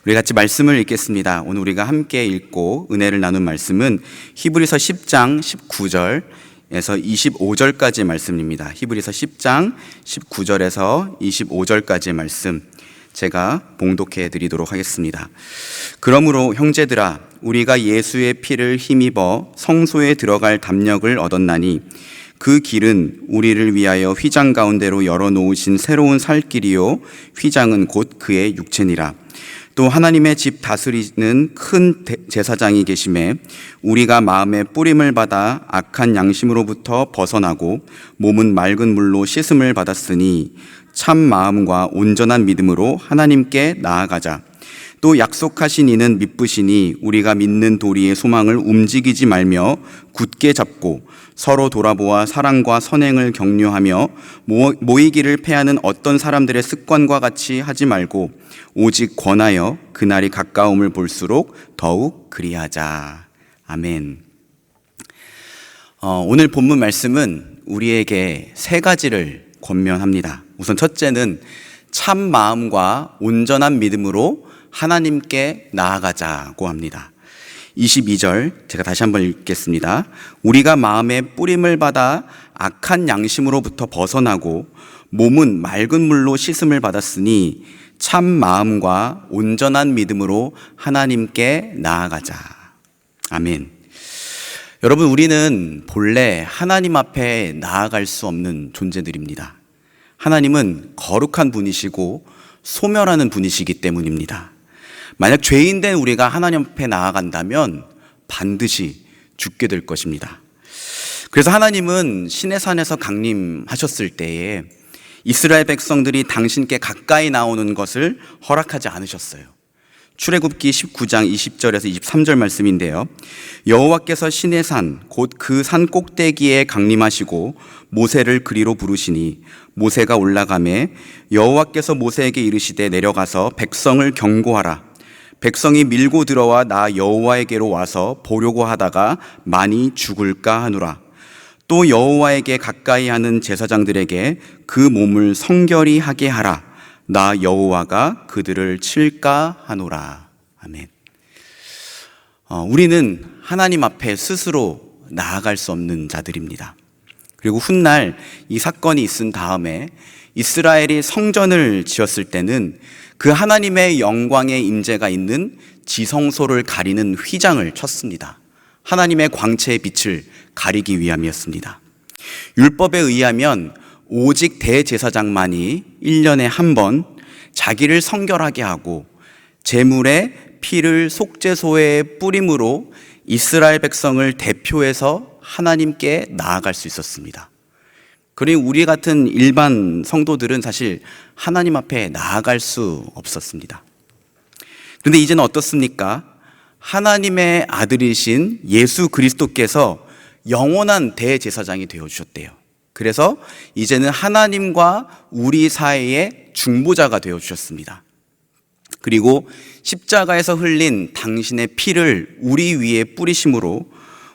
우리 같이 말씀을 읽겠습니다. 오늘 우리가 함께 읽고 은혜를 나눈 말씀은 히브리서 10장 19절에서 25절까지의 말씀입니다. 히브리서 10장 19절에서 25절까지의 말씀 제가 봉독해 드리도록 하겠습니다. 그러므로 형제들아, 우리가 예수의 피를 힘입어 성소에 들어갈 담력을 얻었나니 그 길은 우리를 위하여 휘장 가운데로 열어놓으신 새로운 살 길이요 휘장은 곧 그의 육체니라. 또 하나님의 집 다스리는 큰 제사장이 계심에 우리가 마음에 뿌림을 받아 악한 양심으로부터 벗어나고 몸은 맑은 물로 씻음을 받았으니 참 마음과 온전한 믿음으로 하나님께 나아가자. 또 약속하신 이는 미쁘시니 우리가 믿는 도리의 소망을 움직이지 말며 굳게 잡고 서로 돌아보아 사랑과 선행을 격려하며 모이기를 패하는 어떤 사람들의 습관과 같이 하지 말고 오직 권하여 그날이 가까움을 볼수록 더욱 그리하자. 아멘. 오늘 본문 말씀은 우리에게 세 가지를 권면합니다. 우선 첫째는 참 마음과 온전한 믿음으로 하나님께 나아가자고 합니다. 22절 제가 다시 한번 읽겠습니다. 우리가 마음에 뿌림을 받아 악한 양심으로부터 벗어나고 몸은 맑은 물로 씻음을 받았으니 참 마음과 온전한 믿음으로 하나님께 나아가자. 아멘. 여러분, 우리는 본래 하나님 앞에 나아갈 수 없는 존재들입니다. 하나님은 거룩한 분이시고 소멸하는 분이시기 때문입니다. 만약 죄인된 우리가 하나님 앞에 나아간다면 반드시 죽게 될 것입니다. 그래서 하나님은 시내산에서 강림하셨을 때에 이스라엘 백성들이 당신께 가까이 나오는 것을 허락하지 않으셨어요. 출애굽기 19장 20절에서 23절 말씀인데요. 여호와께서 시내산 곧 그 산 꼭대기에 강림하시고 모세를 그리로 부르시니 모세가 올라가매 여호와께서 모세에게 이르시되 내려가서 백성을 경고하라. 백성이 밀고 들어와 나 여호와에게로 와서 보려고 하다가 많이 죽을까 하노라. 또 여호와에게 가까이 하는 제사장들에게 그 몸을 성결히 하게 하라. 나 여호와가 그들을 칠까 하노라. 아멘. 우리는 하나님 앞에 스스로 나아갈 수 없는 자들입니다. 그리고 훗날 이 사건이 있은 다음에 이스라엘이 성전을 지었을 때는 그 하나님의 영광의 임재가 있는 지성소를 가리는 휘장을 쳤습니다. 하나님의 광채의 빛을 가리기 위함이었습니다. 율법에 의하면 오직 대제사장만이 1년에 한 번 자기를 성결하게 하고 제물의 피를 속죄소에 뿌림으로 이스라엘 백성을 대표해서 하나님께 나아갈 수 있었습니다. 그러니 우리 같은 일반 성도들은 사실 하나님 앞에 나아갈 수 없었습니다. 그런데 이제는 어떻습니까? 하나님의 아들이신 예수 그리스도께서 영원한 대제사장이 되어주셨대요. 그래서 이제는 하나님과 우리 사이의 중보자가 되어주셨습니다. 그리고 십자가에서 흘린 당신의 피를 우리 위에 뿌리심으로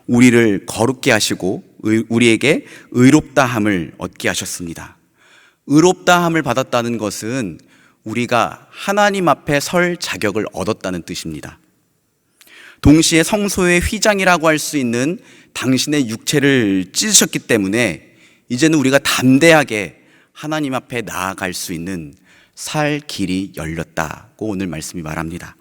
우리를 거룩게 하시고 우리에게 의롭다함을 얻게 하셨습니다. 의롭다함을 받았다는 것은 우리가 하나님 앞에 설 자격을 얻었다는 뜻입니다. 동시에 성소의 휘장이라고 할 수 있는 당신의 육체를 찢으셨기 때문에 이제는 우리가 담대하게 하나님 앞에 나아갈 수 있는 살 길이 열렸다고 오늘 말씀이 말합니다.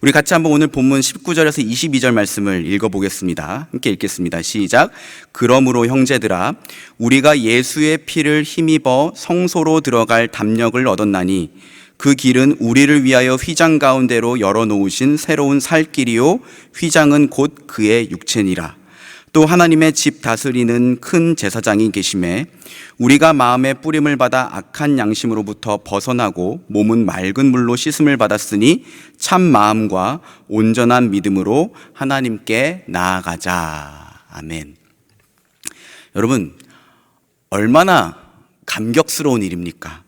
우리 같이 한번 오늘 본문 19절에서 22절 말씀을 읽어보겠습니다. 함께 읽겠습니다. 시작. 그러므로 형제들아, 우리가 예수의 피를 힘입어 성소로 들어갈 담력을 얻었나니 그 길은 우리를 위하여 휘장 가운데로 열어놓으신 새로운 살 길이요 휘장은 곧 그의 육체니라. 또 하나님의 집 다스리는 큰 제사장이 계심에 우리가 마음에 뿌림을 받아 악한 양심으로부터 벗어나고 몸은 맑은 물로 씻음을 받았으니 참 마음과 온전한 믿음으로 하나님께 나아가자. 아멘. 여러분, 얼마나 감격스러운 일입니까?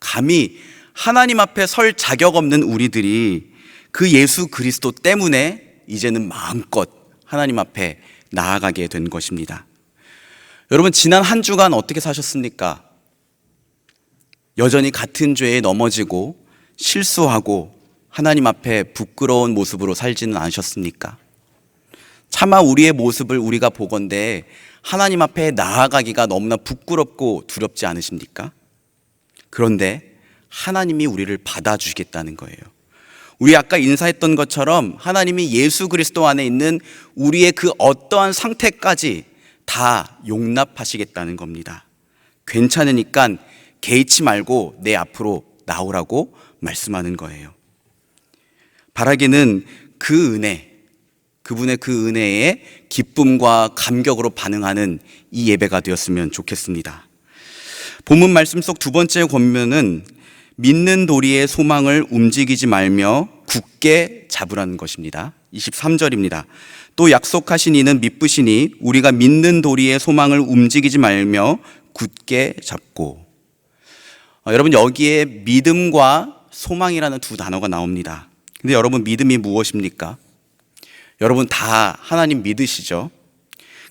감히 하나님 앞에 설 자격 없는 우리들이 그 예수 그리스도 때문에 이제는 마음껏 하나님 앞에 나아가게 된 것입니다. 여러분, 지난 한 주간 어떻게 사셨습니까? 여전히 같은 죄에 넘어지고 실수하고 하나님 앞에 부끄러운 모습으로 살지는 않으셨습니까? 차마 우리의 모습을 우리가 보건대 하나님 앞에 나아가기가 너무나 부끄럽고 두렵지 않으십니까? 그런데 하나님이 우리를 받아주시겠다는 거예요. 우리 아까 인사했던 것처럼 하나님이 예수 그리스도 안에 있는 우리의 그 어떠한 상태까지 다 용납하시겠다는 겁니다. 괜찮으니까 개의치 말고 내 앞으로 나오라고 말씀하는 거예요. 바라기는 그 은혜, 그분의 그 은혜에 기쁨과 감격으로 반응하는 이 예배가 되었으면 좋겠습니다. 본문 말씀 속 두 번째 권면은 믿는 도리의 소망을 움직이지 말며 굳게 잡으라는 것입니다. 23절입니다. 또 약속하신 이는 미쁘시니 우리가 믿는 도리의 소망을 움직이지 말며 굳게 잡고. 여러분, 여기에 믿음과 소망이라는 두 단어가 나옵니다. 근데 여러분, 믿음이 무엇입니까? 여러분 다 하나님 믿으시죠?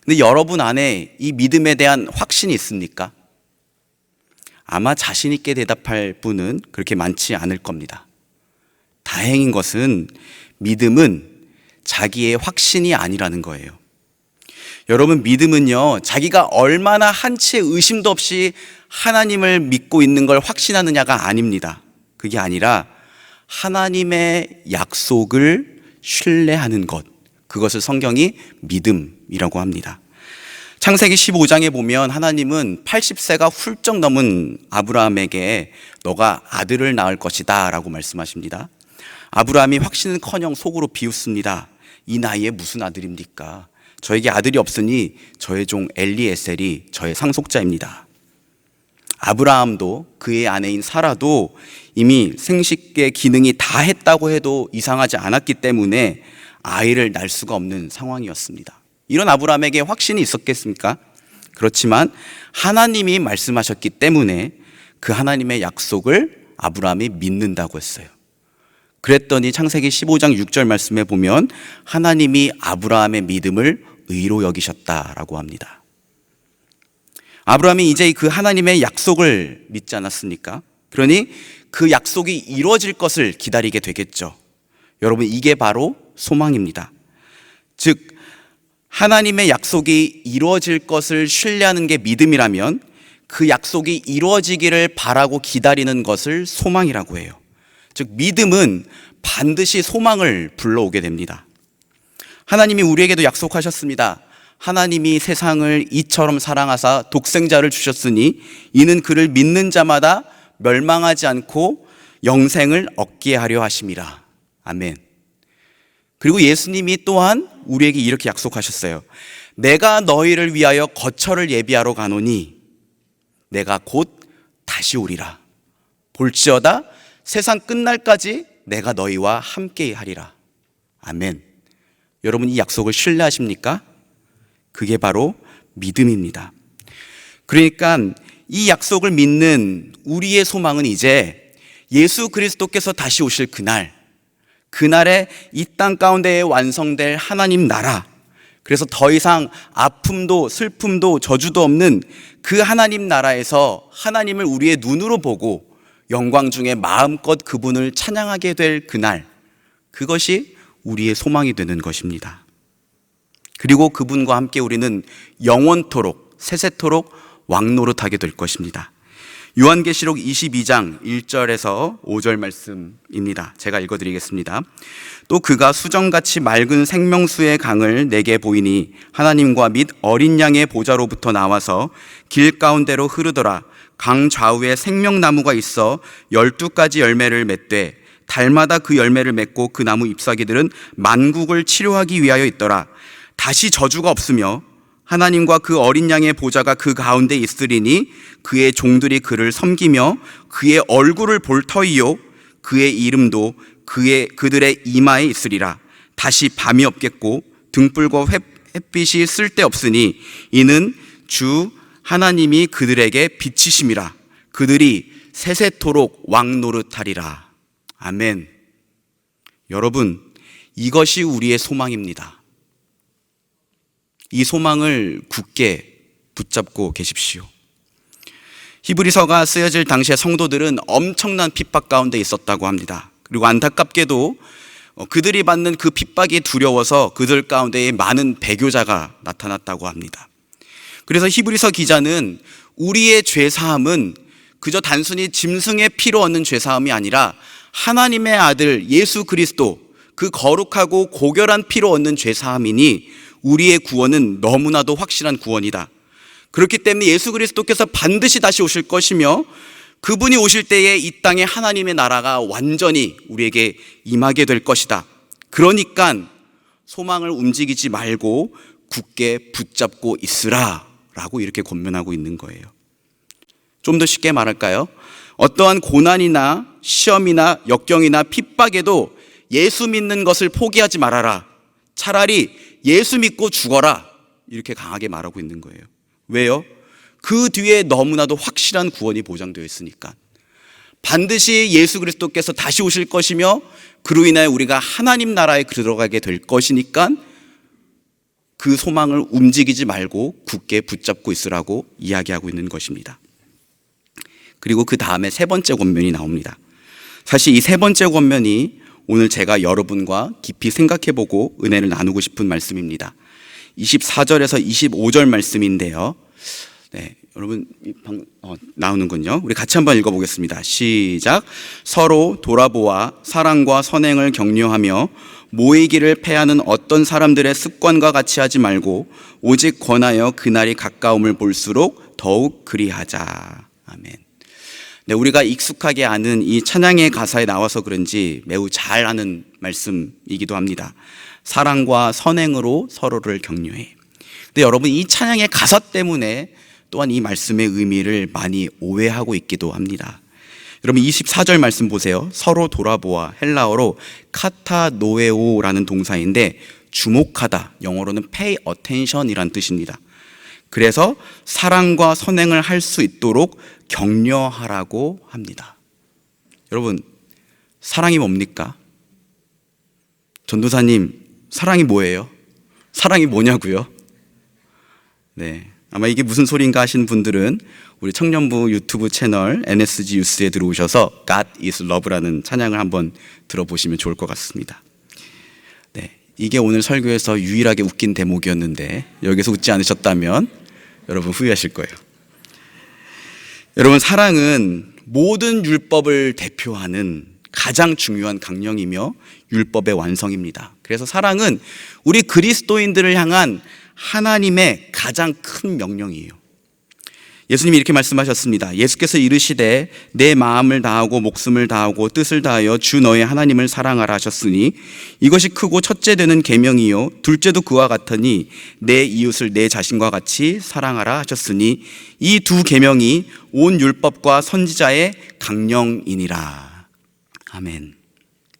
근데 여러분 안에 이 믿음에 대한 확신이 있습니까? 아마 자신 있게 대답할 분은 그렇게 많지 않을 겁니다. 다행인 것은 믿음은 자기의 확신이 아니라는 거예요. 여러분, 믿음은요, 자기가 얼마나 한치의 의심도 없이 하나님을 믿고 있는 걸 확신하느냐가 아닙니다. 그게 아니라 하나님의 약속을 신뢰하는 것, 그것을 성경이 믿음이라고 합니다. 창세기 15장에 보면 하나님은 80세가 훌쩍 넘은 아브라함에게 너가 아들을 낳을 것이다 라고 말씀하십니다. 아브라함이 확신은커녕 속으로 비웃습니다. 이 나이에 무슨 아들입니까? 저에게 아들이 없으니 저의 종 엘리에셀이 저의 상속자입니다. 아브라함도 그의 아내인 사라도 이미 생식계 기능이 다 했다고 해도 이상하지 않았기 때문에 아이를 낳을 수가 없는 상황이었습니다. 이런 아브라함에게 확신이 있었겠습니까? 그렇지만 하나님이 말씀하셨기 때문에 그 하나님의 약속을 아브라함이 믿는다고 했어요. 그랬더니 창세기 15장 6절 말씀에 보면 하나님이 아브라함의 믿음을 의로 여기셨다라고 합니다. 아브라함이 이제 그 하나님의 약속을 믿지 않았습니까? 그러니 그 약속이 이루어질 것을 기다리게 되겠죠. 여러분, 이게 바로 소망입니다. 즉, 하나님의 약속이 이루어질 것을 신뢰하는 게 믿음이라면 그 약속이 이루어지기를 바라고 기다리는 것을 소망이라고 해요. 즉, 믿음은 반드시 소망을 불러오게 됩니다. 하나님이 우리에게도 약속하셨습니다. 하나님이 세상을 이처럼 사랑하사 독생자를 주셨으니 이는 그를 믿는 자마다 멸망하지 않고 영생을 얻게 하려 하심이라. 아멘. 그리고 예수님이 또한 우리에게 이렇게 약속하셨어요. 내가 너희를 위하여 거처를 예비하러 가노니 내가 곧 다시 오리라. 볼지어다 세상 끝날까지 내가 너희와 함께 하리라. 아멘. 여러분, 이 약속을 신뢰하십니까? 그게 바로 믿음입니다. 그러니까 이 약속을 믿는 우리의 소망은 이제 예수 그리스도께서 다시 오실 그날에 이 땅 가운데에 완성될 하나님 나라, 그래서 더 이상 아픔도 슬픔도 저주도 없는 그 하나님 나라에서 하나님을 우리의 눈으로 보고 영광 중에 마음껏 그분을 찬양하게 될 그날, 그것이 우리의 소망이 되는 것입니다. 그리고 그분과 함께 우리는 영원토록 세세토록 왕노릇하게 될 것입니다. 요한계시록 22장 1절에서 5절 말씀입니다. 제가 읽어드리겠습니다. 또 그가 수정같이 맑은 생명수의 강을 내게 보이니 하나님과 및 어린 양의 보좌로부터 나와서 길 가운데로 흐르더라. 강 좌우에 생명나무가 있어 12가지 열매를 맺되 달마다 그 열매를 맺고 그 나무 잎사귀들은 만국을 치료하기 위하여 있더라. 다시 저주가 없으며 하나님과 그 어린 양의 보좌가 그 가운데 있으리니 그의 종들이 그를 섬기며 그의 얼굴을 볼 터이요 그의 이름도 그들의 이마에 있으리라. 다시 밤이 없겠고 등불과 햇빛이 쓸데없으니 이는 주 하나님이 그들에게 빛이심이라. 그들이 세세토록 왕노릇하리라. 아멘. 여러분, 이것이 우리의 소망입니다. 이 소망을 굳게 붙잡고 계십시오. 히브리서가 쓰여질 당시에 성도들은 엄청난 핍박 가운데 있었다고 합니다. 그리고 안타깝게도 그들이 받는 그 핍박이 두려워서 그들 가운데에 많은 배교자가 나타났다고 합니다. 그래서 히브리서 기자는 우리의 죄사함은 그저 단순히 짐승의 피로 얻는 죄사함이 아니라 하나님의 아들 예수 그리스도 그 거룩하고 고결한 피로 얻는 죄사함이니 우리의 구원은 너무나도 확실한 구원이다. 그렇기 때문에 예수 그리스도께서 반드시 다시 오실 것이며 그분이 오실 때에 이 땅에 하나님의 나라가 완전히 우리에게 임하게 될 것이다. 그러니까 소망을 움직이지 말고 굳게 붙잡고 있으라 라고 이렇게 권면하고 있는 거예요. 좀 더 쉽게 말할까요? 어떠한 고난이나 시험이나 역경이나 핍박에도 예수 믿는 것을 포기하지 말아라. 차라리 예수 믿고 죽어라. 이렇게 강하게 말하고 있는 거예요. 왜요? 그 뒤에 너무나도 확실한 구원이 보장되어 있으니까. 반드시 예수 그리스도께서 다시 오실 것이며 그로 인하여 우리가 하나님 나라에 들어가게 될 것이니까 그 소망을 움직이지 말고 굳게 붙잡고 있으라고 이야기하고 있는 것입니다. 그리고 그 다음에 세 번째 권면이 나옵니다. 사실 이 세 번째 권면이 오늘 제가 여러분과 깊이 생각해보고 은혜를 나누고 싶은 말씀입니다. 24절에서 25절 말씀인데요. 네, 여러분 나오는군요. 우리 같이 한번 읽어보겠습니다. 시작. 서로 돌아보아 사랑과 선행을 격려하며 모이기를 패하는 어떤 사람들의 습관과 같이 하지 말고 오직 권하여 그날이 가까움을 볼수록 더욱 그리하자. 아멘. 네, 우리가 익숙하게 아는 이 찬양의 가사에 나와서 그런지 매우 잘 아는 말씀이기도 합니다. 사랑과 선행으로 서로를 격려해. 근데 여러분 이 찬양의 가사 때문에 또한 이 말씀의 의미를 많이 오해하고 있기도 합니다. 여러분 24절 말씀 보세요. 서로 돌아보아 헬라어로 카타노에오라는 동사인데 주목하다, 영어로는 pay attention이란 뜻입니다. 그래서 사랑과 선행을 할 수 있도록 격려하라고 합니다. 여러분 사랑이 뭡니까? 전도사님 사랑이 뭐예요? 사랑이 뭐냐고요? 네, 아마 이게 무슨 소리인가 하시는 분들은 우리 청년부 유튜브 채널 NSG 유스에 들어오셔서 God is Love라는 찬양을 한번 들어보시면 좋을 것 같습니다. 네, 이게 오늘 설교에서 유일하게 웃긴 대목이었는데 여기서 웃지 않으셨다면 여러분 후회하실 거예요. 여러분 사랑은 모든 율법을 대표하는 가장 중요한 강령이며 율법의 완성입니다. 그래서 사랑은 우리 그리스도인들을 향한 하나님의 가장 큰 명령이에요. 예수님이 이렇게 말씀하셨습니다. 예수께서 이르시되 내 마음을 다하고 목숨을 다하고 뜻을 다하여 주 너의 하나님을 사랑하라 하셨으니 이것이 크고 첫째 되는 계명이요 둘째도 그와 같으니 내 이웃을 내 자신과 같이 사랑하라 하셨으니 이 두 계명이 온 율법과 선지자의 강령이니라. 아멘.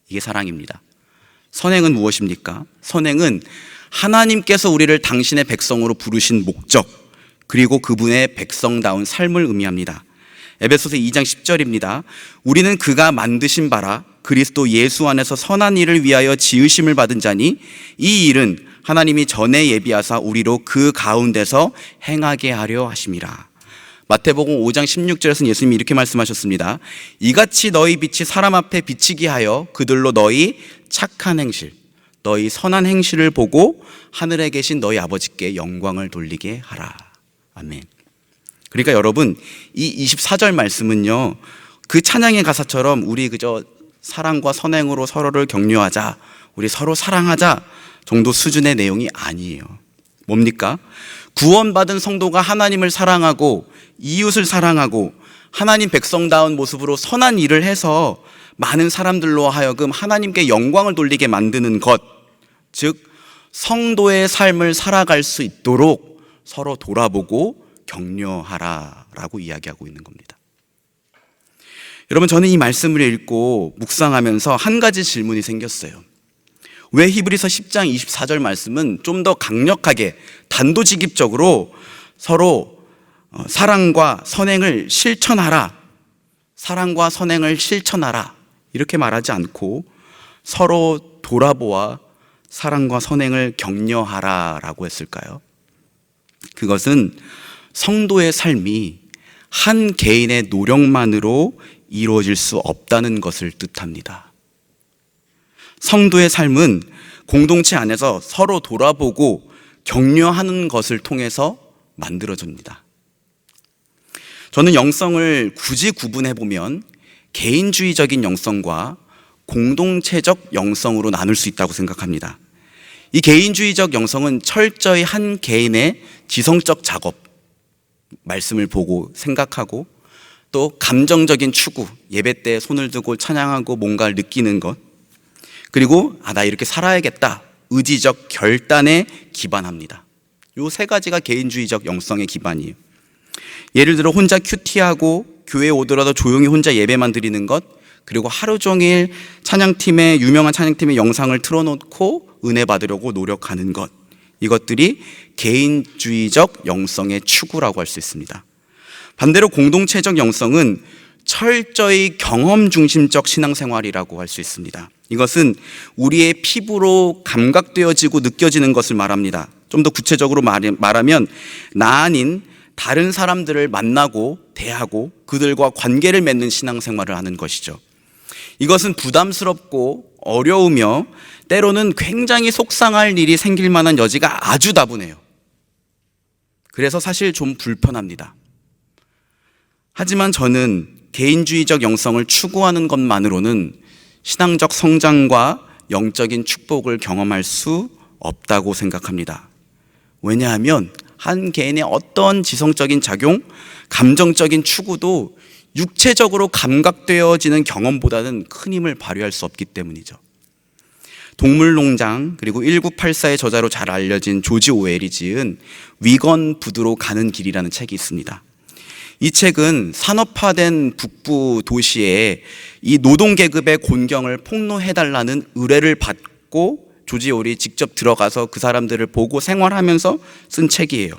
이게 사랑입니다. 선행은 무엇입니까? 선행은 하나님께서 우리를 당신의 백성으로 부르신 목적 그리고 그분의 백성다운 삶을 의미합니다. 에베소서 2장 10절입니다. 우리는 그가 만드신 바라 그리스도 예수 안에서 선한 일을 위하여 지으심을 받은 자니 이 일은 하나님이 전에 예비하사 우리로 그 가운데서 행하게 하려 하심이라. 마태복음 5장 16절에서는 예수님이 이렇게 말씀하셨습니다. 이같이 너희 빛이 사람 앞에 비치게 하여 그들로 너희 착한 행실 너희 선한 행실을 보고 하늘에 계신 너희 아버지께 영광을 돌리게 하라. 아멘. 그러니까 여러분 이 24절 말씀은요 그 찬양의 가사처럼 우리 그저 사랑과 선행으로 서로를 격려하자 우리 서로 사랑하자 정도 수준의 내용이 아니에요. 뭡니까? 구원받은 성도가 하나님을 사랑하고 이웃을 사랑하고 하나님 백성다운 모습으로 선한 일을 해서 많은 사람들로 하여금 하나님께 영광을 돌리게 만드는 것, 즉 성도의 삶을 살아갈 수 있도록 서로 돌아보고 격려하라라고 이야기하고 있는 겁니다. 여러분 저는 이 말씀을 읽고 묵상하면서 한 가지 질문이 생겼어요. 왜 히브리서 10장 24절 말씀은 좀 더 강력하게 단도직입적으로 서로 사랑과 선행을 실천하라, 사랑과 선행을 실천하라 이렇게 말하지 않고 서로 돌아보아 사랑과 선행을 격려하라라고 했을까요? 그것은 성도의 삶이 한 개인의 노력만으로 이루어질 수 없다는 것을 뜻합니다. 성도의 삶은 공동체 안에서 서로 돌아보고 격려하는 것을 통해서 만들어집니다. 저는 영성을 굳이 구분해보면 개인주의적인 영성과 공동체적 영성으로 나눌 수 있다고 생각합니다. 이 개인주의적 영성은 철저히 한 개인의 지성적 작업, 말씀을 보고 생각하고 또 감정적인 추구, 예배 때 손을 들고 찬양하고 뭔가를 느끼는 것, 그리고 나 이렇게 살아야겠다, 의지적 결단에 기반합니다. 이 세 가지가 개인주의적 영성의 기반이에요. 예를 들어 혼자 큐티하고 교회에 오더라도 조용히 혼자 예배만 드리는 것, 그리고 하루 종일 유명한 찬양팀의 영상을 틀어놓고 은혜 받으려고 노력하는 것, 이것들이 개인주의적 영성의 추구라고 할 수 있습니다. 반대로 공동체적 영성은 철저히 경험 중심적 신앙생활이라고 할 수 있습니다. 이것은 우리의 피부로 감각되어지고 느껴지는 것을 말합니다. 좀 더 구체적으로 말하면 나 아닌 다른 사람들을 만나고 대하고 그들과 관계를 맺는 신앙생활을 하는 것이죠. 이것은 부담스럽고 어려우며 때로는 굉장히 속상할 일이 생길 만한 여지가 아주 다분해요. 그래서 사실 좀 불편합니다. 하지만 저는 개인주의적 영성을 추구하는 것만으로는 신앙적 성장과 영적인 축복을 경험할 수 없다고 생각합니다. 왜냐하면 한 개인의 어떤 지성적인 작용, 감정적인 추구도 육체적으로 감각되어지는 경험보다는 큰 힘을 발휘할 수 없기 때문이죠. 동물농장 그리고 1984의 저자로 잘 알려진 조지 오웰이 지은 위건 부두로 가는 길이라는 책이 있습니다. 이 책은 산업화된 북부 도시에 이 노동계급의 곤경을 폭로해달라는 의뢰를 받고 조지 오웰이 직접 들어가서 그 사람들을 보고 생활하면서 쓴 책이에요.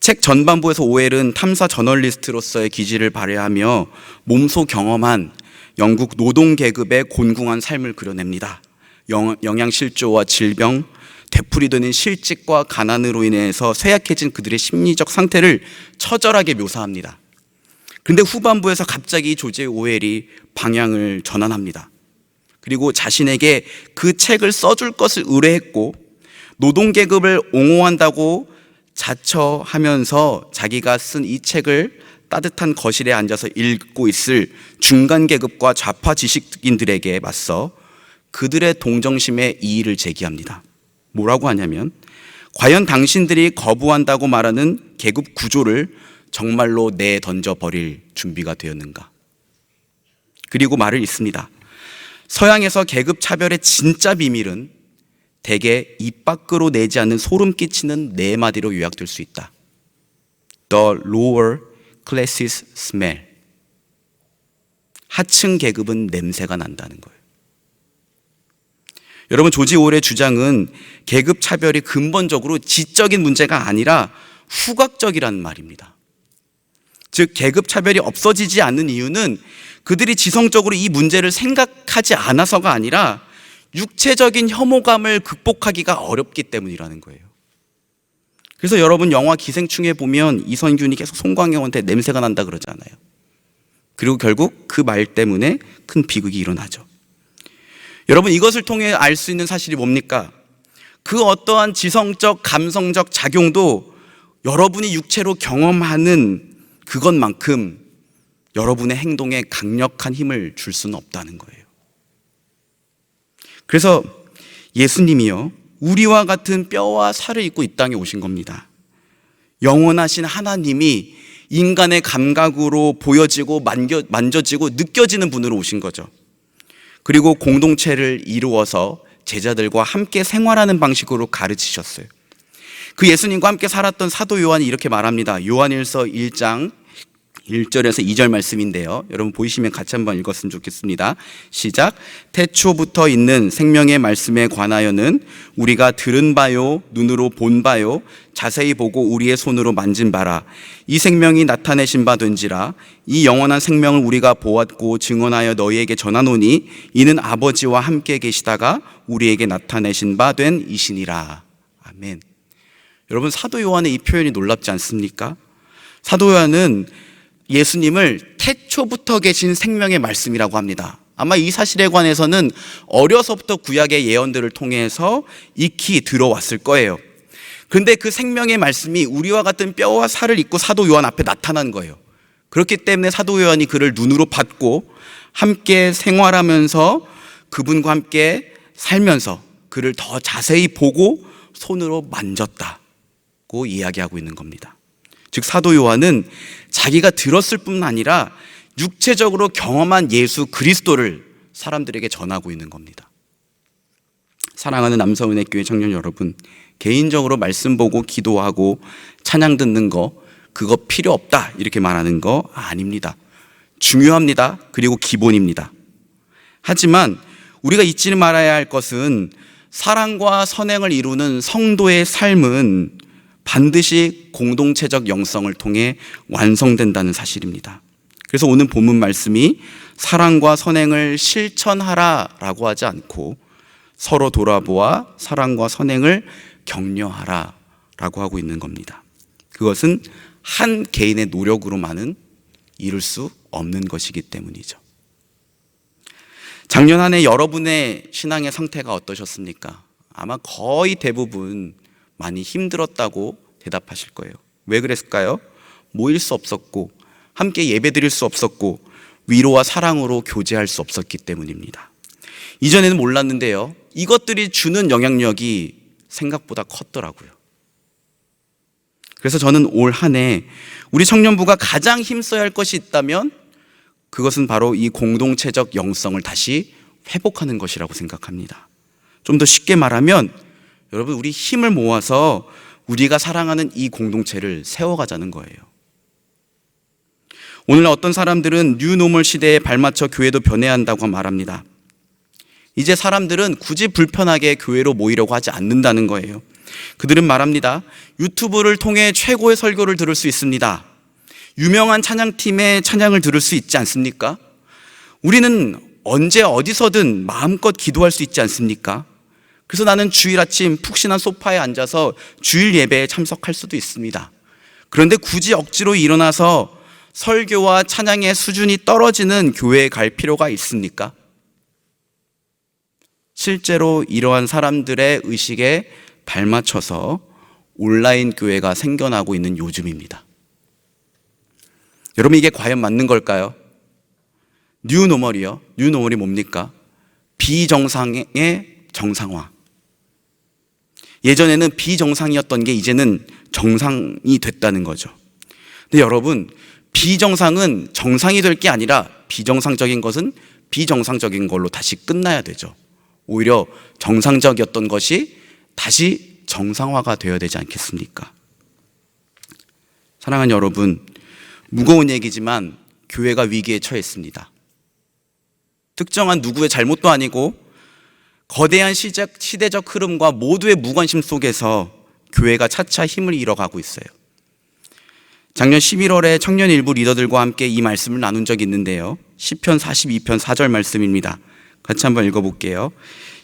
책 전반부에서 오웰은 탐사 저널리스트로서의 기질을 발휘하며 몸소 경험한 영국 노동계급의 곤궁한 삶을 그려냅니다. 영양실조와 질병, 되풀이되는 실직과 가난으로 인해서 쇠약해진 그들의 심리적 상태를 처절하게 묘사합니다. 그런데 후반부에서 갑자기 조지 오웰이 방향을 전환합니다. 그리고 자신에게 그 책을 써줄 것을 의뢰했고 노동계급을 옹호한다고 자처하면서 자기가 쓴 이 책을 따뜻한 거실에 앉아서 읽고 있을 중간계급과 좌파 지식인들에게 맞서 그들의 동정심에 이의를 제기합니다. 뭐라고 하냐면, 과연 당신들이 거부한다고 말하는 계급 구조를 정말로 내던져 버릴 준비가 되었는가? 그리고 말을 잇습니다. 서양에서 계급 차별의 진짜 비밀은 대개 입 밖으로 내지 않는 소름 끼치는 네 마디로 요약될 수 있다. The lower classes smell. 하층 계급은 냄새가 난다는 거예요. 여러분, 조지 오웰의 주장은 계급 차별이 근본적으로 지적인 문제가 아니라 후각적이라는 말입니다. 즉, 계급 차별이 없어지지 않는 이유는 그들이 지성적으로 이 문제를 생각하지 않아서가 아니라 육체적인 혐오감을 극복하기가 어렵기 때문이라는 거예요. 그래서 여러분, 영화 기생충에 보면 이선균이 계속 송강호한테 냄새가 난다 그러잖아요. 그리고 결국 그 말 때문에 큰 비극이 일어나죠. 여러분, 이것을 통해 알 수 있는 사실이 뭡니까? 그 어떠한 지성적, 감성적 작용도 여러분이 육체로 경험하는 그것만큼 여러분의 행동에 강력한 힘을 줄 수는 없다는 거예요. 그래서 예수님이요, 우리와 같은 뼈와 살을 입고 이 땅에 오신 겁니다. 영원하신 하나님이 인간의 감각으로 보여지고 만져지고 느껴지는 분으로 오신 거죠. 그리고 공동체를 이루어서 제자들과 함께 생활하는 방식으로 가르치셨어요. 그 예수님과 함께 살았던 사도 요한이 이렇게 말합니다. 요한일서 1장 1절에서 2절 말씀인데요, 여러분 보이시면 같이 한번 읽었으면 좋겠습니다. 시작. 태초부터 있는 생명의 말씀에 관하여는 우리가 들은 바요 눈으로 본 바요 자세히 보고 우리의 손으로 만진 바라. 이 생명이 나타내신 바 된지라. 이 영원한 생명을 우리가 보았고 증언하여 너희에게 전하노니 이는 아버지와 함께 계시다가 우리에게 나타내신 바 된 이시니라. 아멘. 여러분, 사도 요한의 이 표현이 놀랍지 않습니까? 사도 요한은 예수님을 태초부터 계신 생명의 말씀이라고 합니다. 아마 이 사실에 관해서는 어려서부터 구약의 예언들을 통해서 익히 들어왔을 거예요. 그런데 그 생명의 말씀이 우리와 같은 뼈와 살을 입고 사도 요한 앞에 나타난 거예요. 그렇기 때문에 사도 요한이 그를 눈으로 받고 함께 생활하면서 그분과 함께 살면서 그를 더 자세히 보고 손으로 만졌다고 이야기하고 있는 겁니다. 즉 사도 요한은 자기가 들었을 뿐만 아니라 육체적으로 경험한 예수 그리스도를 사람들에게 전하고 있는 겁니다. 사랑하는 남서은혜교회 청년 여러분, 개인적으로 말씀 보고 기도하고 찬양 듣는 거 그거 필요 없다 이렇게 말하는 거 아닙니다. 중요합니다. 그리고 기본입니다. 하지만 우리가 잊지 말아야 할 것은 사랑과 선행을 이루는 성도의 삶은 반드시 공동체적 영성을 통해 완성된다는 사실입니다. 그래서 오늘 본문 말씀이 사랑과 선행을 실천하라 라고 하지 않고 서로 돌아보아 사랑과 선행을 격려하라 라고 하고 있는 겁니다. 그것은 한 개인의 노력으로만은 이룰 수 없는 것이기 때문이죠. 작년 한 해 여러분의 신앙의 상태가 어떠셨습니까? 아마 거의 대부분 많이 힘들었다고 대답하실 거예요. 왜 그랬을까요? 모일 수 없었고 함께 예배드릴 수 없었고 위로와 사랑으로 교제할 수 없었기 때문입니다. 이전에는 몰랐는데요, 이것들이 주는 영향력이 생각보다 컸더라고요. 그래서 저는 올 한 해 우리 청년부가 가장 힘써야 할 것이 있다면 그것은 바로 이 공동체적 영성을 다시 회복하는 것이라고 생각합니다. 좀 더 쉽게 말하면 여러분, 우리 힘을 모아서 우리가 사랑하는 이 공동체를 세워가자는 거예요. 오늘 어떤 사람들은 뉴노멀 시대에 발맞춰 교회도 변해야 한다고 말합니다. 이제 사람들은 굳이 불편하게 교회로 모이려고 하지 않는다는 거예요. 그들은 말합니다. 유튜브를 통해 최고의 설교를 들을 수 있습니다. 유명한 찬양팀의 찬양을 들을 수 있지 않습니까? 우리는 언제 어디서든 마음껏 기도할 수 있지 않습니까? 그래서 나는 주일 아침 푹신한 소파에 앉아서 주일 예배에 참석할 수도 있습니다. 그런데 굳이 억지로 일어나서 설교와 찬양의 수준이 떨어지는 교회에 갈 필요가 있습니까? 실제로 이러한 사람들의 의식에 발맞춰서 온라인 교회가 생겨나고 있는 요즘입니다. 여러분, 이게 과연 맞는 걸까요? 뉴노멀이요. 뉴노멀이 뭡니까? 비정상의 정상화. 예전에는 비정상이었던 게 이제는 정상이 됐다는 거죠. 근데 여러분, 비정상은 정상이 될 게 아니라 비정상적인 것은 비정상적인 걸로 다시 끝나야 되죠. 오히려 정상적이었던 것이 다시 정상화가 되어야 되지 않겠습니까? 사랑하는 여러분, 무거운 얘기지만 교회가 위기에 처했습니다. 특정한 누구의 잘못도 아니고 거대한 시대적 흐름과 모두의 무관심 속에서 교회가 차차 힘을 잃어가고 있어요. 작년 11월에 청년 일부 리더들과 함께 이 말씀을 나눈 적이 있는데요, 시편 42편 4절 말씀입니다. 같이 한번 읽어볼게요.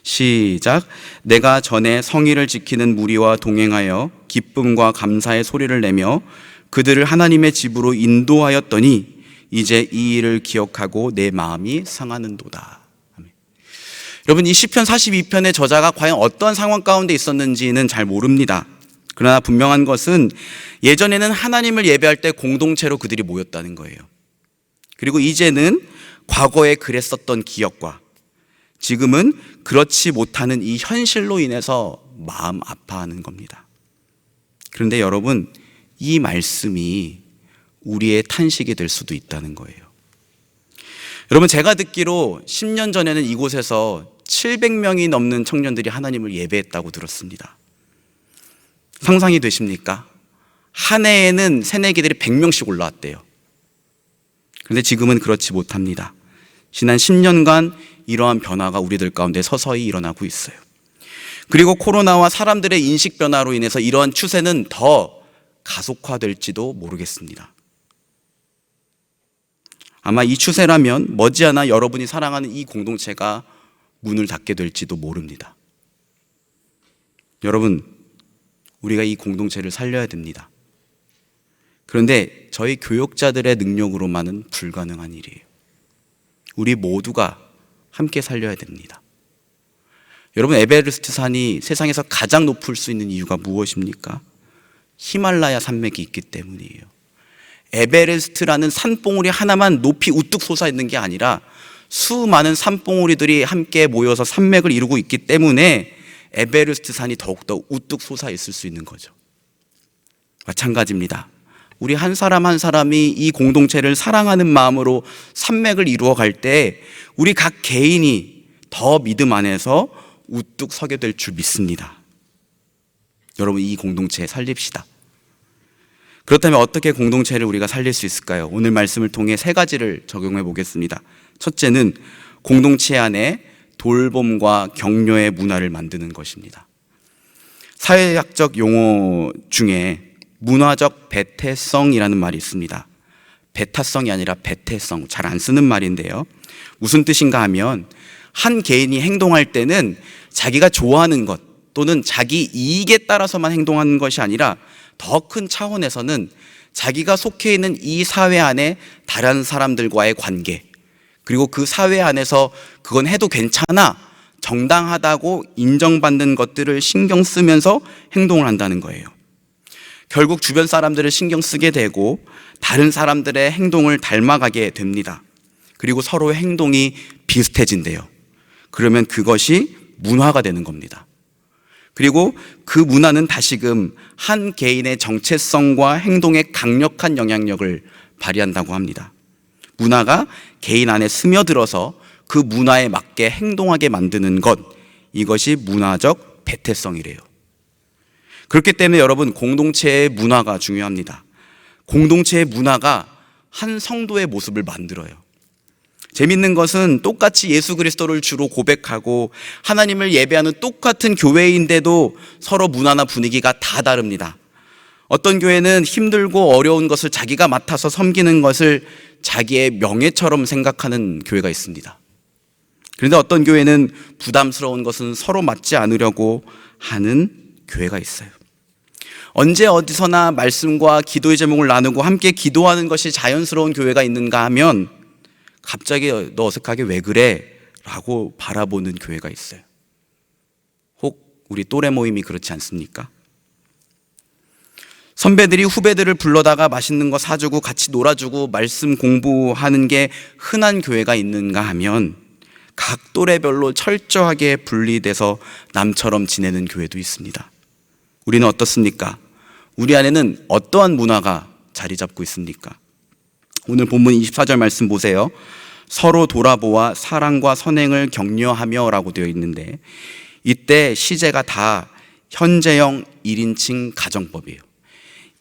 시작. 내가 전에 성의를 지키는 무리와 동행하여 기쁨과 감사의 소리를 내며 그들을 하나님의 집으로 인도하였더니 이제 이 일을 기억하고 내 마음이 상하는도다. 아멘. 여러분, 이 시편 42편의 저자가 과연 어떤 상황 가운데 있었는지는 잘 모릅니다. 그러나 분명한 것은 예전에는 하나님을 예배할 때 공동체로 그들이 모였다는 거예요. 그리고 이제는 과거에 그랬었던 기억과 지금은 그렇지 못하는 이 현실로 인해서 마음 아파하는 겁니다. 그런데 여러분, 이 말씀이 우리의 탄식이 될 수도 있다는 거예요. 여러분, 제가 듣기로 10년 전에는 이곳에서 700명이 넘는 청년들이 하나님을 예배했다고 들었습니다. 상상이 되십니까? 한 해에는 새내기들이 100명씩 올라왔대요. 그런데 지금은 그렇지 못합니다. 지난 10년간 이러한 변화가 우리들 가운데 서서히 일어나고 있어요. 그리고 코로나와 사람들의 인식 변화로 인해서 이러한 추세는 더 가속화될지도 모르겠습니다. 아마 이 추세라면 머지않아 여러분이 사랑하는 이 공동체가 문을 닫게 될지도 모릅니다. 여러분, 우리가 이 공동체를 살려야 됩니다. 그런데 저희 교역자들의 능력으로만은 불가능한 일이에요. 우리 모두가 함께 살려야 됩니다. 여러분, 에베레스트 산이 세상에서 가장 높을 수 있는 이유가 무엇입니까? 히말라야 산맥이 있기 때문이에요. 에베레스트라는 산봉우리 하나만 높이 우뚝 솟아있는 게 아니라 수많은 산봉우리들이 함께 모여서 산맥을 이루고 있기 때문에 에베레스트 산이 더욱더 우뚝 솟아있을 수 있는 거죠. 마찬가지입니다. 우리 한 사람 한 사람이 이 공동체를 사랑하는 마음으로 산맥을 이루어 갈 때 우리 각 개인이 더 믿음 안에서 우뚝 서게 될 줄 믿습니다. 여러분, 이 공동체 살립시다. 그렇다면 어떻게 공동체를 우리가 살릴 수 있을까요? 오늘 말씀을 통해 3가지를 적용해 보겠습니다. 첫째는 공동체 안에 돌봄과 격려의 문화를 만드는 것입니다. 사회학적 용어 중에 문화적 배태성이라는 말이 있습니다. 배타성이 아니라 배태성, 잘 안 쓰는 말인데요. 무슨 뜻인가 하면 한 개인이 행동할 때는 자기가 좋아하는 것 또는 자기 이익에 따라서만 행동하는 것이 아니라 더 큰 차원에서는 자기가 속해 있는 이 사회 안에 다른 사람들과의 관계, 그리고 그 사회 안에서 그건 해도 괜찮아, 정당하다고 인정받는 것들을 신경 쓰면서 행동을 한다는 거예요. 결국 주변 사람들을 신경 쓰게 되고 다른 사람들의 행동을 닮아가게 됩니다. 그리고 서로의 행동이 비슷해진대요. 그러면 그것이 문화가 되는 겁니다. 그리고 그 문화는 다시금 한 개인의 정체성과 행동에 강력한 영향력을 발휘한다고 합니다. 문화가 개인 안에 스며들어서 그 문화에 맞게 행동하게 만드는 것, 이것이 문화적 배태성이래요. 그렇기 때문에 여러분, 공동체의 문화가 중요합니다. 공동체의 문화가 한 성도의 모습을 만들어요. 재밌는 것은 똑같이 예수 그리스도를 주로 고백하고 하나님을 예배하는 똑같은 교회인데도 서로 문화나 분위기가 다 다릅니다. 어떤 교회는 힘들고 어려운 것을 자기가 맡아서 섬기는 것을 자기의 명예처럼 생각하는 교회가 있습니다. 그런데 어떤 교회는 부담스러운 것은 서로 맡지 않으려고 하는 교회가 있어요. 언제 어디서나 말씀과 기도의 제목을 나누고 함께 기도하는 것이 자연스러운 교회가 있는가 하면 갑자기 너 어색하게 왜 그래? 라고 바라보는 교회가 있어요. 혹 우리 또래 모임이 그렇지 않습니까? 선배들이 후배들을 불러다가 맛있는 거 사주고 같이 놀아주고 말씀 공부하는 게 흔한 교회가 있는가 하면 각 또래별로 철저하게 분리돼서 남처럼 지내는 교회도 있습니다. 우리는 어떻습니까? 우리 안에는 어떠한 문화가 자리 잡고 있습니까? 오늘 본문 24절 말씀 보세요. 서로 돌아보아 사랑과 선행을 격려하며 라고 되어 있는데, 이때 시제가 다 현재형 1인칭 가정법이에요.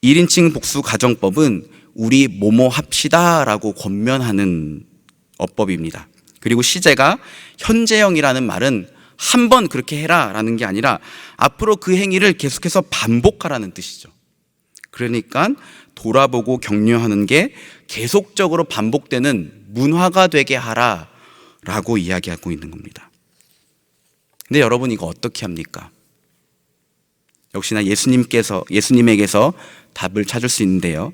1인칭 복수 가정법은 우리 뭐뭐 합시다 라고 권면하는 어법입니다. 그리고 시제가 현재형이라는 말은 한 번 그렇게 해라 라는 게 아니라 앞으로 그 행위를 계속해서 반복하라는 뜻이죠. 그러니까 돌아보고 격려하는 게 계속적으로 반복되는 문화가 되게 하라 라고 이야기하고 있는 겁니다. 근데 여러분, 이거 어떻게 합니까? 역시나 예수님에게서 답을 찾을 수 있는데요.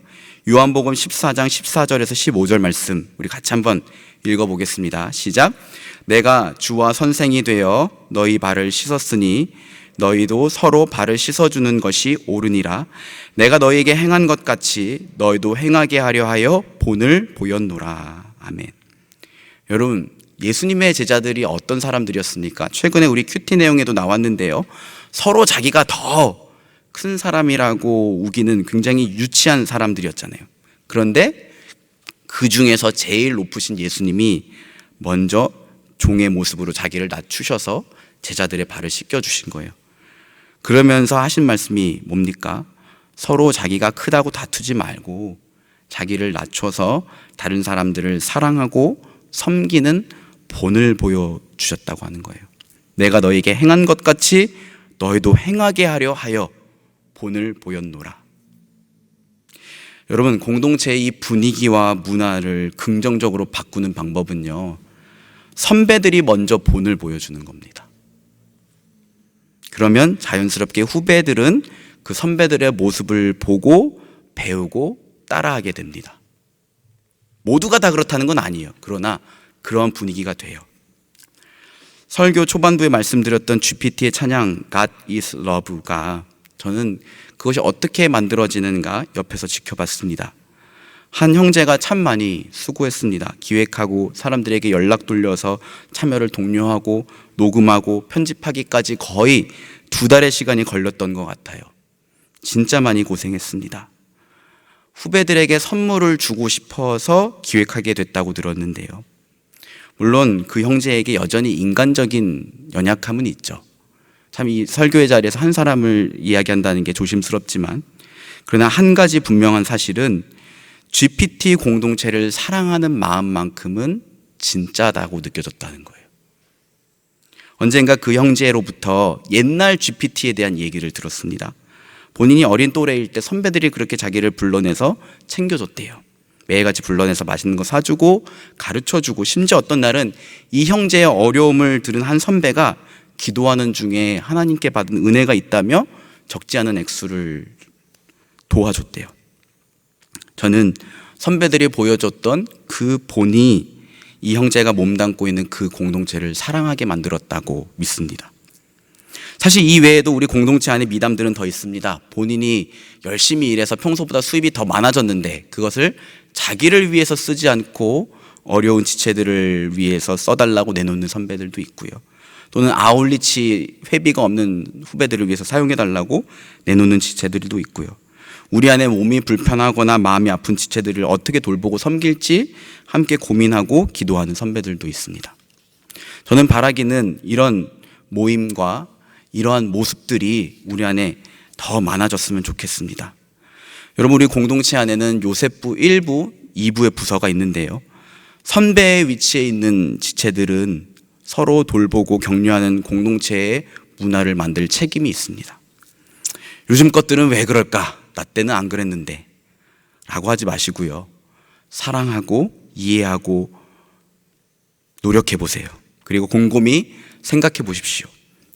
요한복음 14장 14절에서 15절 말씀 우리 같이 한번 읽어보겠습니다. 시작. 내가 주와 선생이 되어 너희 발을 씻었으니 너희도 서로 발을 씻어주는 것이 옳으니라. 내가 너희에게 행한 것 같이 너희도 행하게 하려 하여 본을 보였노라. 아멘. 여러분, 예수님의 제자들이 어떤 사람들이었습니까? 최근에 우리 큐티 내용에도 나왔는데요. 서로 자기가 더 큰 사람이라고 우기는 굉장히 유치한 사람들이었잖아요. 그런데 그 중에서 제일 높으신 예수님이 먼저 종의 모습으로 자기를 낮추셔서 제자들의 발을 씻겨주신 거예요. 그러면서 하신 말씀이 뭡니까? 서로 자기가 크다고 다투지 말고 자기를 낮춰서 다른 사람들을 사랑하고 섬기는 본을 보여주셨다고 하는 거예요. 내가 너에게 행한 것 같이 너희도 행하게 하려 하여 본을 보였노라. 여러분, 공동체의 이 분위기와 문화를 긍정적으로 바꾸는 방법은요, 선배들이 먼저 본을 보여주는 겁니다. 그러면 자연스럽게 후배들은 그 선배들의 모습을 보고 배우고 따라하게 됩니다. 모두가 다 그렇다는 건 아니에요. 그러나 그런 분위기가 돼요. 설교 초반부에 말씀드렸던 GPT의 찬양 God is Love가 저는 그것이 어떻게 만들어지는가 옆에서 지켜봤습니다. 한 형제가 참 많이 수고했습니다. 기획하고 사람들에게 연락 돌려서 참여를 독려하고 녹음하고 편집하기까지 거의 2달의 시간이 걸렸던 것 같아요. 진짜 많이 고생했습니다. 후배들에게 선물을 주고 싶어서 기획하게 됐다고 들었는데요. 물론 그 형제에게 여전히 인간적인 연약함은 있죠. 참 이 설교의 자리에서 한 사람을 이야기한다는 게 조심스럽지만, 그러나 한 가지 분명한 사실은 GPT 공동체를 사랑하는 마음만큼은 진짜다고 느껴졌다는 거예요. 언젠가 그 형제로부터 옛날 GPT에 대한 얘기를 들었습니다. 본인이 어린 또래일 때 선배들이 그렇게 자기를 불러내서 챙겨줬대요. 매일같이 불러내서 맛있는 거 사주고 가르쳐주고, 심지어 어떤 날은 이 형제의 어려움을 들은 한 선배가 기도하는 중에 하나님께 받은 은혜가 있다며 적지 않은 액수를 도와줬대요. 저는 선배들이 보여줬던 그 본이 이 형제가 몸담고 있는 그 공동체를 사랑하게 만들었다고 믿습니다. 사실 이 외에도 우리 공동체 안에 미담들은 더 있습니다. 본인이 열심히 일해서 평소보다 수입이 더 많아졌는데 그것을 자기를 위해서 쓰지 않고 어려운 지체들을 위해서 써달라고 내놓는 선배들도 있고요. 또는 아울리치 회비가 없는 후배들을 위해서 사용해달라고 내놓는 지체들도 있고요. 우리 안에 몸이 불편하거나 마음이 아픈 지체들을 어떻게 돌보고 섬길지 함께 고민하고 기도하는 선배들도 있습니다. 저는 바라기는 이런 모임과 이러한 모습들이 우리 안에 더 많아졌으면 좋겠습니다. 여러분, 우리 공동체 안에는 요셉부 1부, 2부의 부서가 있는데요. 선배의 위치에 있는 지체들은 서로 돌보고 격려하는 공동체의 문화를 만들 책임이 있습니다. 요즘 것들은 왜 그럴까? 나 때는 안 그랬는데 라고 하지 마시고요. 사랑하고 이해하고 노력해 보세요. 그리고 곰곰이 생각해 보십시오.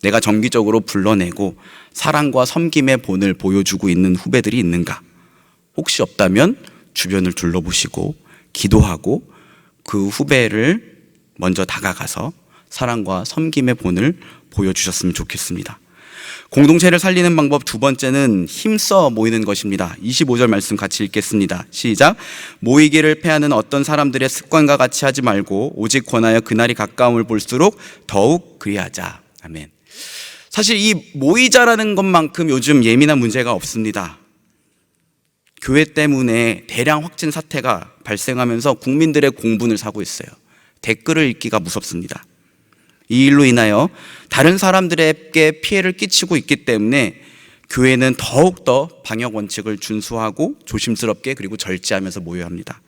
내가 정기적으로 불러내고 사랑과 섬김의 본을 보여주고 있는 후배들이 있는가? 혹시 없다면 주변을 둘러보시고 기도하고 그 후배를 먼저 다가가서 사랑과 섬김의 본을 보여주셨으면 좋겠습니다. 공동체를 살리는 방법 두 번째는 힘써 모이는 것입니다. 25절 말씀 같이 읽겠습니다. 시작. 모이기를 패하는 어떤 사람들의 습관과 같이 하지 말고 오직 권하여 그날이 가까움을 볼수록 더욱 그리하자. 아멘. 사실 이 모이자라는 것만큼 요즘 예민한 문제가 없습니다. 교회 때문에 대량 확진 사태가 발생하면서 국민들의 공분을 사고 있어요. 댓글을 읽기가 무섭습니다. 이 일로 인하여 다른 사람들에게 피해를 끼치고 있기 때문에 교회는 더욱더 방역 원칙을 준수하고 조심스럽게 그리고 절제하면서 모여야 합니다.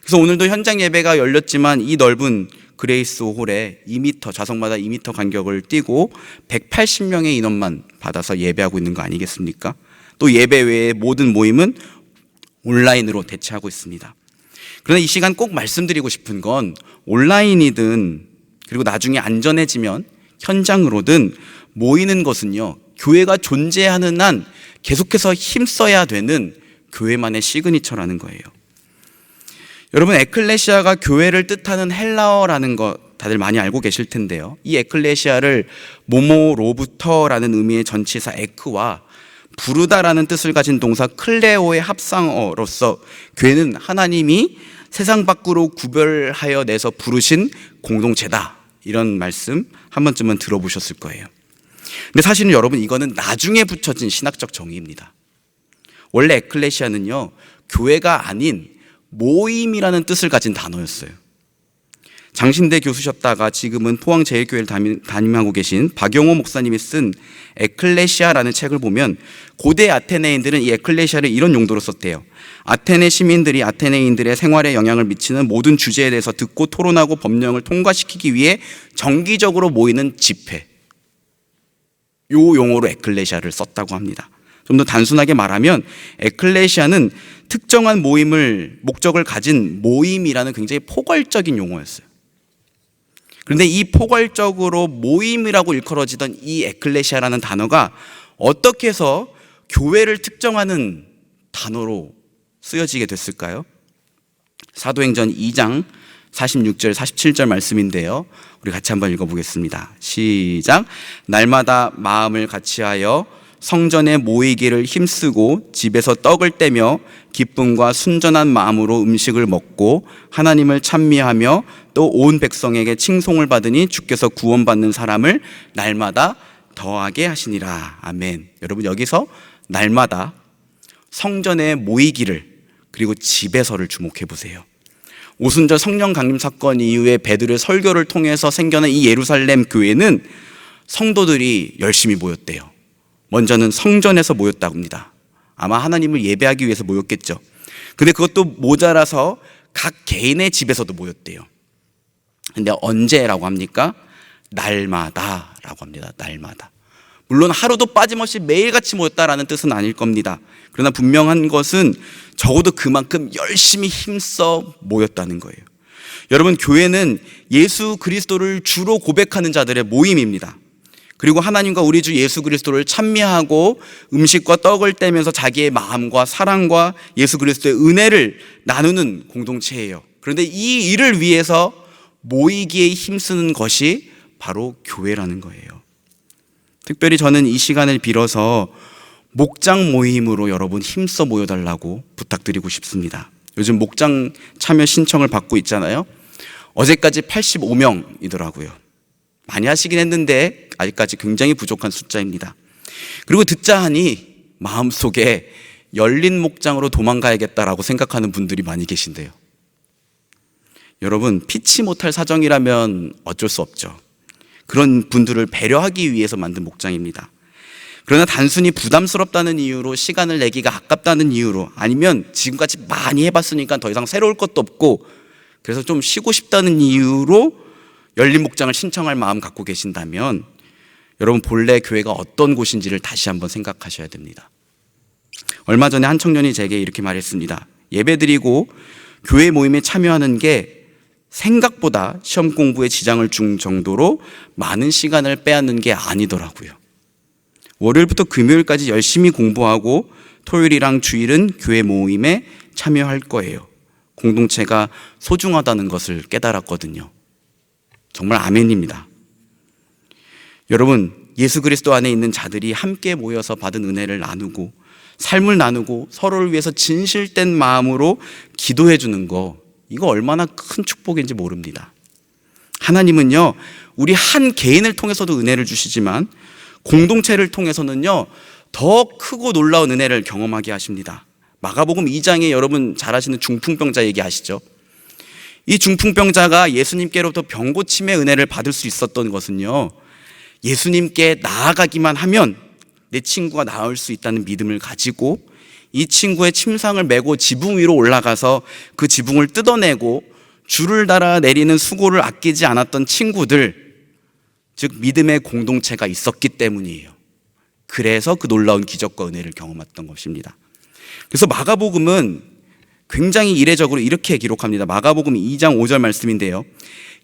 그래서 오늘도 현장 예배가 열렸지만 이 넓은 그레이스 홀에 2m, 좌석마다 2m 간격을 띄고 180명의 인원만 받아서 예배하고 있는 거 아니겠습니까? 또 예배 외에 모든 모임은 온라인으로 대체하고 있습니다. 그러나 이 시간 꼭 말씀드리고 싶은 건 온라인이든 그리고 나중에 안전해지면 현장으로든 모이는 것은요, 교회가 존재하는 한 계속해서 힘써야 되는 교회만의 시그니처라는 거예요. 여러분, 에클레시아가 교회를 뜻하는 헬라어라는 거 다들 많이 알고 계실 텐데요. 이 에클레시아를 모모로부터라는 의미의 전치사 에크와 부르다라는 뜻을 가진 동사 클레오의 합성어로서 교회는 하나님이 세상 밖으로 구별하여 내서 부르신 공동체다, 이런 말씀 한 번쯤은 들어보셨을 거예요. 근데 사실은 여러분, 이거는 나중에 붙여진 신학적 정의입니다. 원래 에클레시아는요, 교회가 아닌 모임이라는 뜻을 가진 단어였어요. 장신대 교수셨다가 지금은 포항제일교회를 담임하고 계신 박영호 목사님이 쓴 에클레시아라는 책을 보면 고대 아테네인들은 이 에클레시아를 이런 용도로 썼대요. 아테네 시민들이 아테네인들의 생활에 영향을 미치는 모든 주제에 대해서 듣고 토론하고 법령을 통과시키기 위해 정기적으로 모이는 집회, 요 용어로 에클레시아를 썼다고 합니다. 좀 더 단순하게 말하면 에클레시아는 특정한 목적을 가진 모임이라는 굉장히 포괄적인 용어였어요. 그런데 이 포괄적으로 모임이라고 일컬어지던 이 에클레시아라는 단어가 어떻게 해서 교회를 특정하는 단어로 쓰여지게 됐을까요? 사도행전 2장 46절, 47절 말씀인데요. 우리 같이 한번 읽어보겠습니다. 시작. 날마다 마음을 같이하여 성전에 모이기를 힘쓰고 집에서 떡을 떼며 기쁨과 순전한 마음으로 음식을 먹고 하나님을 찬미하며 또 온 백성에게 칭송을 받으니 주께서 구원받는 사람을 날마다 더하게 하시니라. 아멘. 여러분, 여기서 날마다 성전에 모이기를 그리고 집에서를 주목해 보세요. 오순절 성령 강림 사건 이후에 베드로의 설교를 통해서 생겨난 이 예루살렘 교회는 성도들이 열심히 모였대요. 먼저는 성전에서 모였다고 합니다. 아마 하나님을 예배하기 위해서 모였겠죠. 근데 그것도 모자라서 각 개인의 집에서도 모였대요. 근데 언제라고 합니까? 날마다라고 합니다. 날마다. 물론 하루도 빠짐없이 매일같이 모였다라는 뜻은 아닐 겁니다. 그러나 분명한 것은 적어도 그만큼 열심히 힘써 모였다는 거예요. 여러분, 교회는 예수 그리스도를 주로 고백하는 자들의 모임입니다. 그리고 하나님과 우리 주 예수 그리스도를 찬미하고 음식과 떡을 떼면서 자기의 마음과 사랑과 예수 그리스도의 은혜를 나누는 공동체예요. 그런데 이 일을 위해서 모이기에 힘쓰는 것이 바로 교회라는 거예요. 특별히 저는 이 시간을 빌어서 목장 모임으로 여러분 힘써 모여달라고 부탁드리고 싶습니다. 요즘 목장 참여 신청을 받고 있잖아요. 어제까지 85명이더라고요. 많이 하시긴 했는데 아직까지 굉장히 부족한 숫자입니다. 그리고 듣자 하니 마음속에 열린 목장으로 도망가야겠다라고 생각하는 분들이 많이 계신데요. 여러분, 피치 못할 사정이라면 어쩔 수 없죠. 그런 분들을 배려하기 위해서 만든 목장입니다. 그러나 단순히 부담스럽다는 이유로, 시간을 내기가 아깝다는 이유로, 아니면 지금까지 많이 해봤으니까 더 이상 새로울 것도 없고 그래서 좀 쉬고 싶다는 이유로 열린 목장을 신청할 마음 갖고 계신다면 여러분, 본래 교회가 어떤 곳인지를 다시 한번 생각하셔야 됩니다. 얼마 전에 한 청년이 제게 이렇게 말했습니다. 예배드리고 교회 모임에 참여하는 게 생각보다 시험 공부에 지장을 준 정도로 많은 시간을 빼앗는 게 아니더라고요. 월요일부터 금요일까지 열심히 공부하고 토요일이랑 주일은 교회 모임에 참여할 거예요. 공동체가 소중하다는 것을 깨달았거든요. 정말 아멘입니다. 여러분, 예수 그리스도 안에 있는 자들이 함께 모여서 받은 은혜를 나누고 삶을 나누고 서로를 위해서 진실된 마음으로 기도해 주는 거, 이거 얼마나 큰 축복인지 모릅니다. 하나님은요, 우리 한 개인을 통해서도 은혜를 주시지만 공동체를 통해서는요, 더 크고 놀라운 은혜를 경험하게 하십니다. 마가복음 2장에 여러분 잘 아시는 중풍병자 얘기 아시죠? 이 중풍병자가 예수님께로부터 병고침의 은혜를 받을 수 있었던 것은요, 예수님께 나아가기만 하면 내 친구가 나을 수 있다는 믿음을 가지고 이 친구의 침상을 메고 지붕 위로 올라가서 그 지붕을 뜯어내고 줄을 달아 내리는 수고를 아끼지 않았던 친구들, 즉 믿음의 공동체가 있었기 때문이에요. 그래서 그 놀라운 기적과 은혜를 경험했던 것입니다. 그래서 마가복음은 굉장히 이례적으로 이렇게 기록합니다. 마가복음 2장 5절 말씀인데요,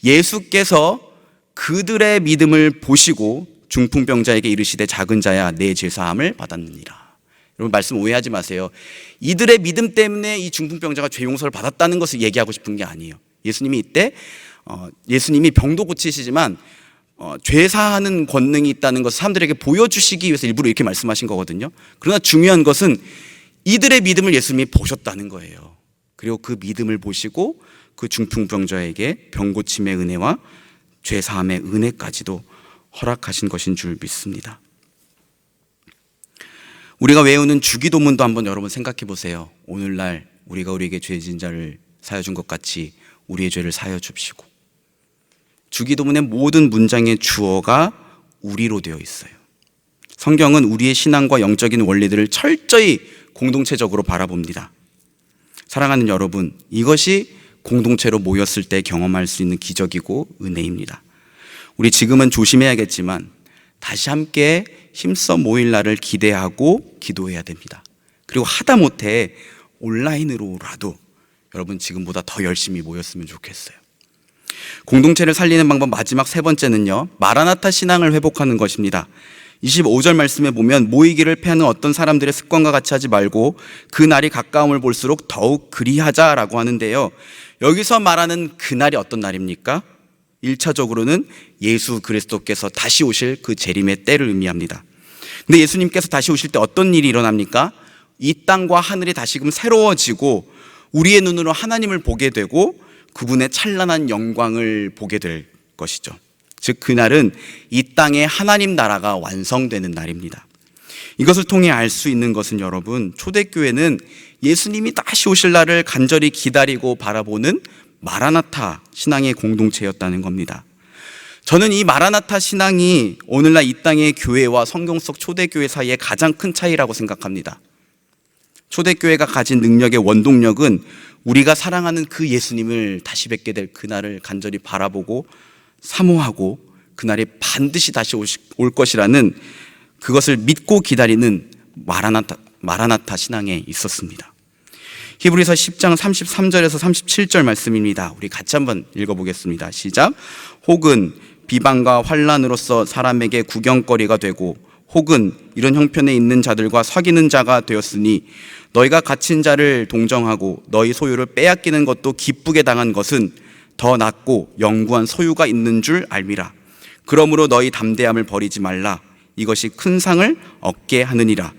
예수께서 그들의 믿음을 보시고 중풍병자에게 이르시되 작은 자야 내 죄사함을 받았느니라. 여러분, 말씀 오해하지 마세요. 이들의 믿음 때문에 이 중풍병자가 죄 용서를 받았다는 것을 얘기하고 싶은 게 아니에요. 예수님이 이때 예수님이 병도 고치시지만 죄사하는 권능이 있다는 것을 사람들에게 보여주시기 위해서 일부러 이렇게 말씀하신 거거든요. 그러나 중요한 것은 이들의 믿음을 예수님이 보셨다는 거예요. 그리고 그 믿음을 보시고 그 중풍병자에게 병고침의 은혜와 죄사함의 은혜까지도 허락하신 것인 줄 믿습니다. 우리가 외우는 주기도문도 한번 여러분 생각해 보세요. 오늘날 우리가 우리에게 죄진 자를 사하여 준 것 같이 우리의 죄를 사하여 줍시고. 주기도문의 모든 문장의 주어가 우리로 되어 있어요. 성경은 우리의 신앙과 영적인 원리들을 철저히 공동체적으로 바라봅니다. 사랑하는 여러분, 이것이 공동체로 모였을 때 경험할 수 있는 기적이고 은혜입니다. 우리 지금은 조심해야겠지만 다시 함께 힘써 모일 날을 기대하고 기도해야 됩니다. 그리고 하다못해 온라인으로라도 여러분 지금보다 더 열심히 모였으면 좋겠어요. 공동체를 살리는 방법 마지막 세 번째는요, 마라나타 신앙을 회복하는 것입니다. 25절 말씀에 보면 모이기를 패하는 어떤 사람들의 습관과 같이 하지 말고 그 날이 가까움을 볼수록 더욱 그리하자라고 하는데요, 여기서 말하는 그날이 어떤 날입니까? 1차적으로는 예수 그리스도께서 다시 오실 그 재림의 때를 의미합니다. 근데 예수님께서 다시 오실 때 어떤 일이 일어납니까? 이 땅과 하늘이 다시금 새로워지고 우리의 눈으로 하나님을 보게 되고 그분의 찬란한 영광을 보게 될 것이죠. 즉 그날은 이 땅에 하나님 나라가 완성되는 날입니다. 이것을 통해 알 수 있는 것은 여러분, 초대교회는 예수님이 다시 오실 날을 간절히 기다리고 바라보는 마라나타 신앙의 공동체였다는 겁니다. 저는 이 마라나타 신앙이 오늘날 이 땅의 교회와 성경 속 초대교회 사이의 가장 큰 차이라고 생각합니다. 초대교회가 가진 능력의 원동력은 우리가 사랑하는 그 예수님을 다시 뵙게 될 그날을 간절히 바라보고 사모하고 그날이 반드시 다시 올 것이라는 그것을 믿고 기다리는 마라나타 신앙에 있었습니다. 히브리서 10장 33절에서 37절 말씀입니다. 우리 같이 한번 읽어보겠습니다. 시작. 혹은 비방과 환난으로서 사람에게 구경거리가 되고 혹은 이런 형편에 있는 자들과 사귀는 자가 되었으니 너희가 갇힌 자를 동정하고 너희 소유를 빼앗기는 것도 기쁘게 당한 것은 더 낫고 영구한 소유가 있는 줄 알미라. 그러므로 너희 담대함을 버리지 말라. 이것이 큰 상을 얻게 하느니라.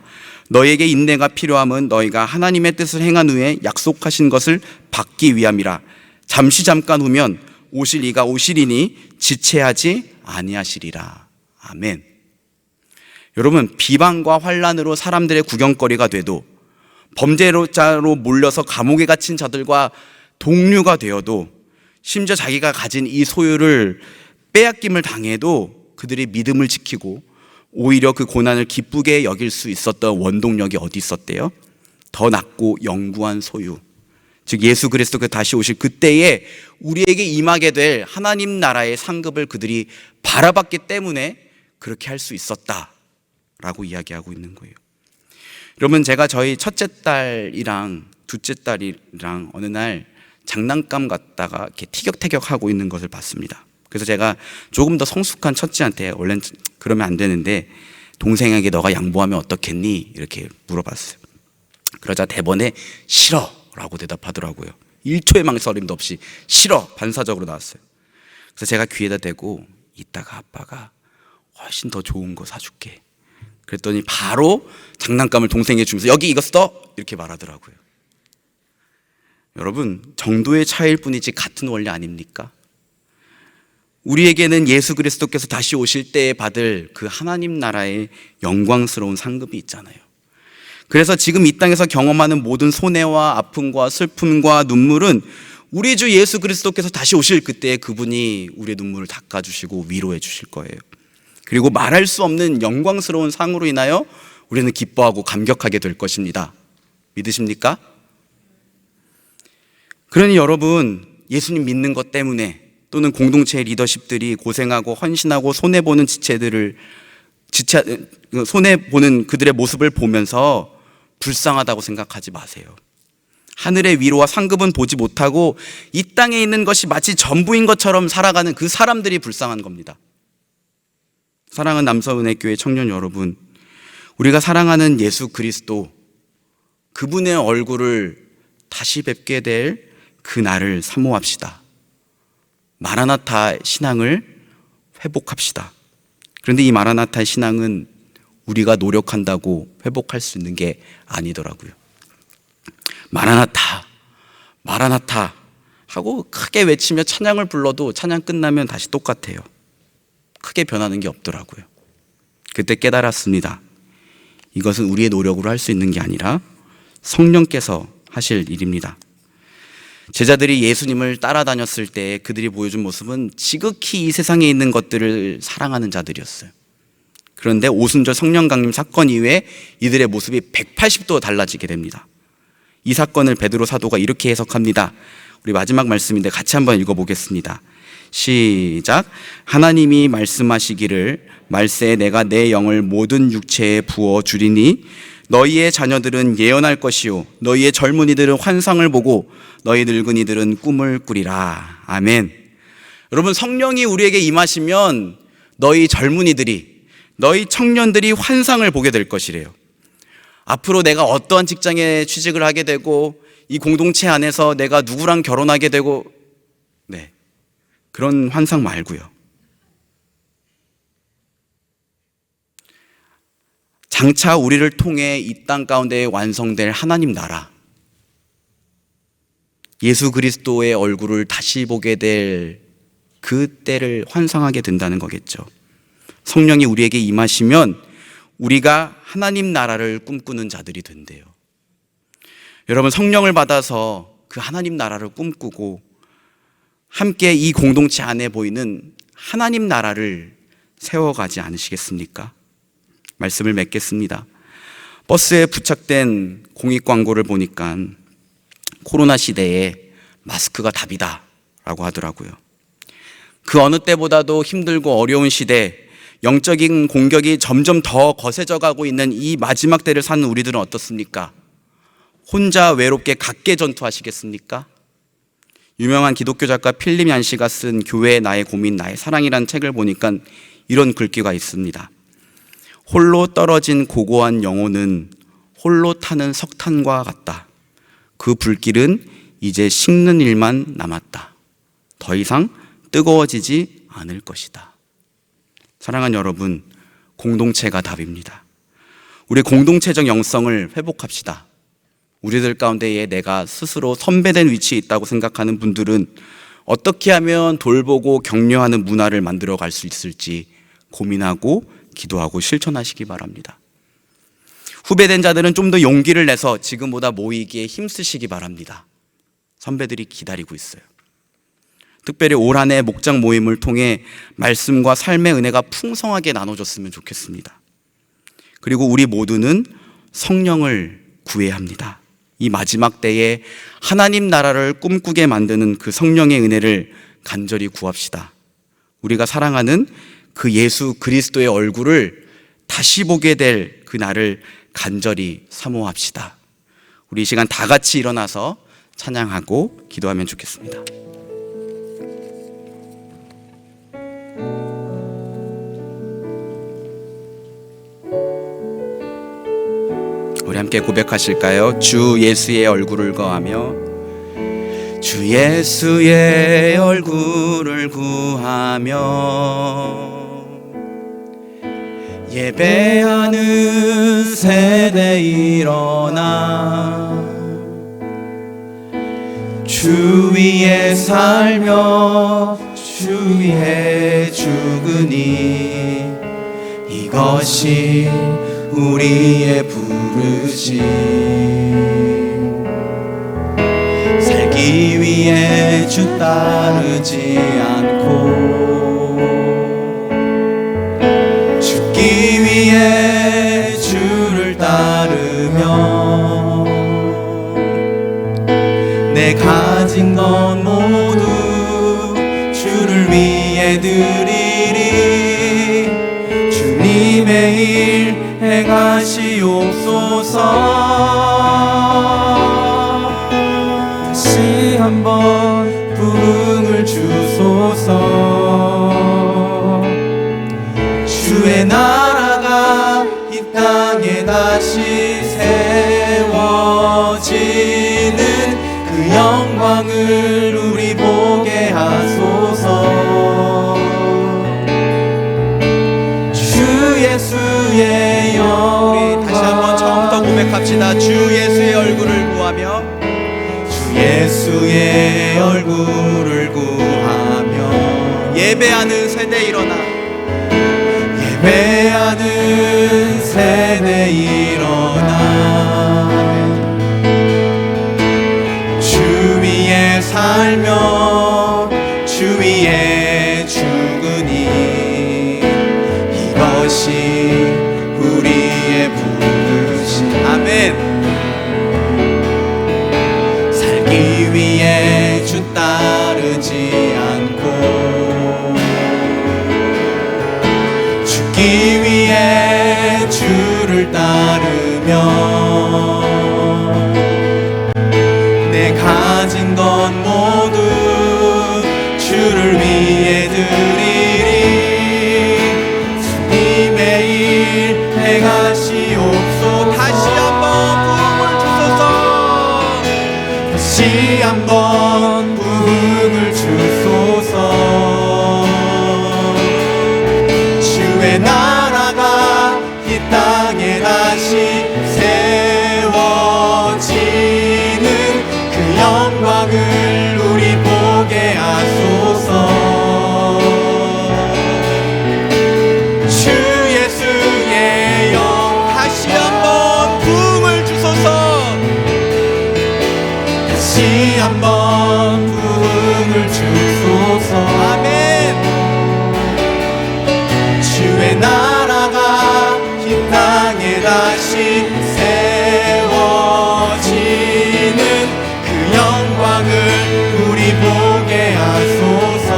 너희에게 인내가 필요함은 너희가 하나님의 뜻을 행한 후에 약속하신 것을 받기 위함이라. 잠깐 후면 오실 이가 오시리니 지체하지 아니하시리라. 아멘. 여러분, 비방과 환난으로 사람들의 구경거리가 돼도, 범죄자로 몰려서 감옥에 갇힌 자들과 동류가 되어도, 심지어 자기가 가진 이 소유를 빼앗김을 당해도 그들이 믿음을 지키고 오히려 그 고난을 기쁘게 여길 수 있었던 원동력이 어디 있었대요? 더 낫고 영구한 소유, 즉 예수 그리스도가 다시 오실 그때에 우리에게 임하게 될 하나님 나라의 상급을 그들이 바라봤기 때문에 그렇게 할 수 있었다라고 이야기하고 있는 거예요. 여러분, 제가 저희 첫째 딸이랑 둘째 딸이랑 어느 날 장난감 갖다가 이렇게 티격태격하고 있는 것을 봤습니다. 그래서 제가 조금 더 성숙한 첫째한테, 원래는 그러면 안 되는데 동생에게 너가 양보하면 어떻겠니? 이렇게 물어봤어요. 그러자 대번에 싫어 라고 대답하더라고요. 1초의 망설임도 없이 싫어, 반사적으로 나왔어요. 그래서 제가 귀에다 대고 이따가 아빠가 훨씬 더 좋은 거 사줄게 그랬더니 바로 장난감을 동생에게 주면서 여기 이거 써! 이렇게 말하더라고요. 여러분, 정도의 차이일 뿐이지 같은 원리 아닙니까? 우리에게는 예수 그리스도께서 다시 오실 때에 받을 그 하나님 나라의 영광스러운 상급이 있잖아요. 그래서 지금 이 땅에서 경험하는 모든 손해와 아픔과 슬픔과 눈물은 우리 주 예수 그리스도께서 다시 오실 그때에 그분이 우리의 눈물을 닦아주시고 위로해 주실 거예요. 그리고 말할 수 없는 영광스러운 상으로 인하여 우리는 기뻐하고 감격하게 될 것입니다. 믿으십니까? 그러니 여러분, 예수님 믿는 것 때문에 또는 공동체의 리더십들이 고생하고 헌신하고 손해보는 손해보는 그들의 모습을 보면서 불쌍하다고 생각하지 마세요. 하늘의 위로와 상급은 보지 못하고 이 땅에 있는 것이 마치 전부인 것처럼 살아가는 그 사람들이 불쌍한 겁니다. 사랑하는 남서은혜교회 청년 여러분, 우리가 사랑하는 예수 그리스도, 그분의 얼굴을 다시 뵙게 될 그날을 사모합시다. 마라나타 신앙을 회복합시다. 그런데 이 마라나타 신앙은 우리가 노력한다고 회복할 수 있는 게 아니더라고요. 마라나타, 마라나타 하고 크게 외치며 찬양을 불러도 찬양 끝나면 다시 똑같아요. 크게 변하는 게 없더라고요. 그때 깨달았습니다. 이것은 우리의 노력으로 할 수 있는 게 아니라 성령께서 하실 일입니다. 제자들이 예수님을 따라다녔을 때 그들이 보여준 모습은 지극히 이 세상에 있는 것들을 사랑하는 자들이었어요. 그런데 오순절 성령 강림 사건 이후에 이들의 모습이 180도 달라지게 됩니다. 이 사건을 베드로 사도가 이렇게 해석합니다. 우리 마지막 말씀인데 같이 한번 읽어보겠습니다. 시작. 하나님이 말씀하시기를 말세에 내가 내 영을 모든 육체에 부어 주리니 너희의 자녀들은 예언할 것이요 너희의 젊은이들은 환상을 보고 너희 늙은이들은 꿈을 꾸리라. 아멘. 여러분, 성령이 우리에게 임하시면 너희 젊은이들이, 너희 청년들이 환상을 보게 될 것이래요. 앞으로 내가 어떠한 직장에 취직을 하게 되고 이 공동체 안에서 내가 누구랑 결혼하게 되고, 그런 환상 말고요. 장차 우리를 통해 이 땅 가운데 완성될 하나님 나라, 예수 그리스도의 얼굴을 다시 보게 될 그 때를 환상하게 된다는 거겠죠. 성령이 우리에게 임하시면 우리가 하나님 나라를 꿈꾸는 자들이 된대요. 여러분, 성령을 받아서 그 하나님 나라를 꿈꾸고 함께 이 공동체 안에 보이는 하나님 나라를 세워가지 않으시겠습니까? 말씀을 맺겠습니다. 버스에 부착된 공익 광고를 보니까 코로나 시대에 마스크가 답이다 라고 하더라고요. 그 어느 때보다도 힘들고 어려운 시대, 영적인 공격이 점점 더 거세져 가고 있는 이 마지막 때를 사는 우리들은 어떻습니까? 혼자 외롭게 각계 전투하시겠습니까? 유명한 기독교 작가 필립 얀시가 쓴 교회의 나의 고민, 나의 사랑이라는 책을 보니까 이런 글귀가 있습니다. 홀로 떨어진 고고한 영혼은 홀로 타는 석탄과 같다. 그 불길은 이제 식는 일만 남았다. 더 이상 뜨거워지지 않을 것이다. 사랑하는 여러분, 공동체가 답입니다. 우리 공동체적 영성을 회복합시다. 우리들 가운데에 내가 스스로 선배된 위치에 있다고 생각하는 분들은 어떻게 하면 돌보고 격려하는 문화를 만들어 갈 수 있을지 고민하고 기도하고 실천하시기 바랍니다. 후배된 자들은 좀 더 용기를 내서 지금보다 모이기에 힘쓰시기 바랍니다. 선배들이 기다리고 있어요. 특별히 올 한 해 목장 모임을 통해 말씀과 삶의 은혜가 풍성하게 나눠졌으면 좋겠습니다. 그리고 우리 모두는 성령을 구해야 합니다. 이 마지막 때에 하나님 나라를 꿈꾸게 만드는 그 성령의 은혜를 간절히 구합시다. 우리가 사랑하는 그 예수 그리스도의 얼굴을 다시 보게 될 그 날을 간절히 사모합시다. 우리 이 시간 다 같이 일어나서 찬양하고 기도하면 좋겠습니다. 우리 함께 고백하실까요? 주 예수의 얼굴을 거하며, 주 예수의 얼굴을 구하며 예배하는 세대 일어나 주 위에 살며 주 위에 죽으니 이것이 우리의 부르심. 살기 위해 주 따르지 않고 죽기 위해 주를 따르며 내 가진 건 모두 주를 위해 드리리. 주님의 일 행하시옵소서. 다시 한번 부흥을 주소서. 주의 나라가 이 땅에 다시 세워지는 그 영광을 우리 보게 하소서. 주 예수의 영. 우리 다시 한번 처음부터 고백합시다. 주 예수의 얼굴을 구하며, 주 예수의 얼굴을 구하며 예배하는 세대 일어나, 예배하는 세대 일어나 주 위에 살며 주 위에 죽으니 이것이 우리의 부르심. 아멘. 살기 위해 주 따르지 않고 죽기 위해 주를 따르며 내 가진 것 모두 주를 위해 행하시옵소서. 다시 한번 부흥을 주소서. 다시 한번 부흥을 주소서. 주의 나라가 이 땅에 다시 세워지는 그 영광을 우리 보게 하소서. 주 예수의 영 다시 한번 부흥을 주소서. 다시 한번 부흥을 주소서. 아멘. 주의 나라가 이 땅에 다시 세워지는 그 영광을 우리 보게 하소서.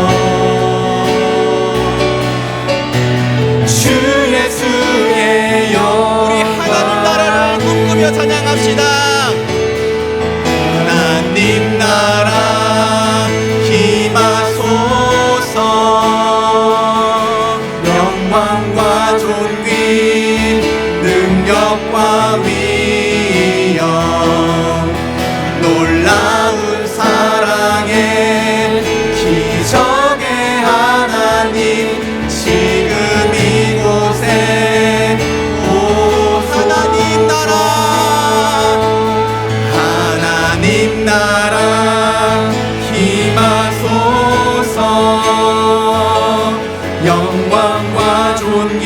주 예수의 영 우리 하나님 나라를 꿈꾸며 찬양합시다. 하나님 나라 임하소서. 영광과 존귀 능력과 위엄 놀라운 사랑의 기적의 하나님 지금 이곳에 하나님 나라, 하나님 나라 임하소서. 영광과 존귀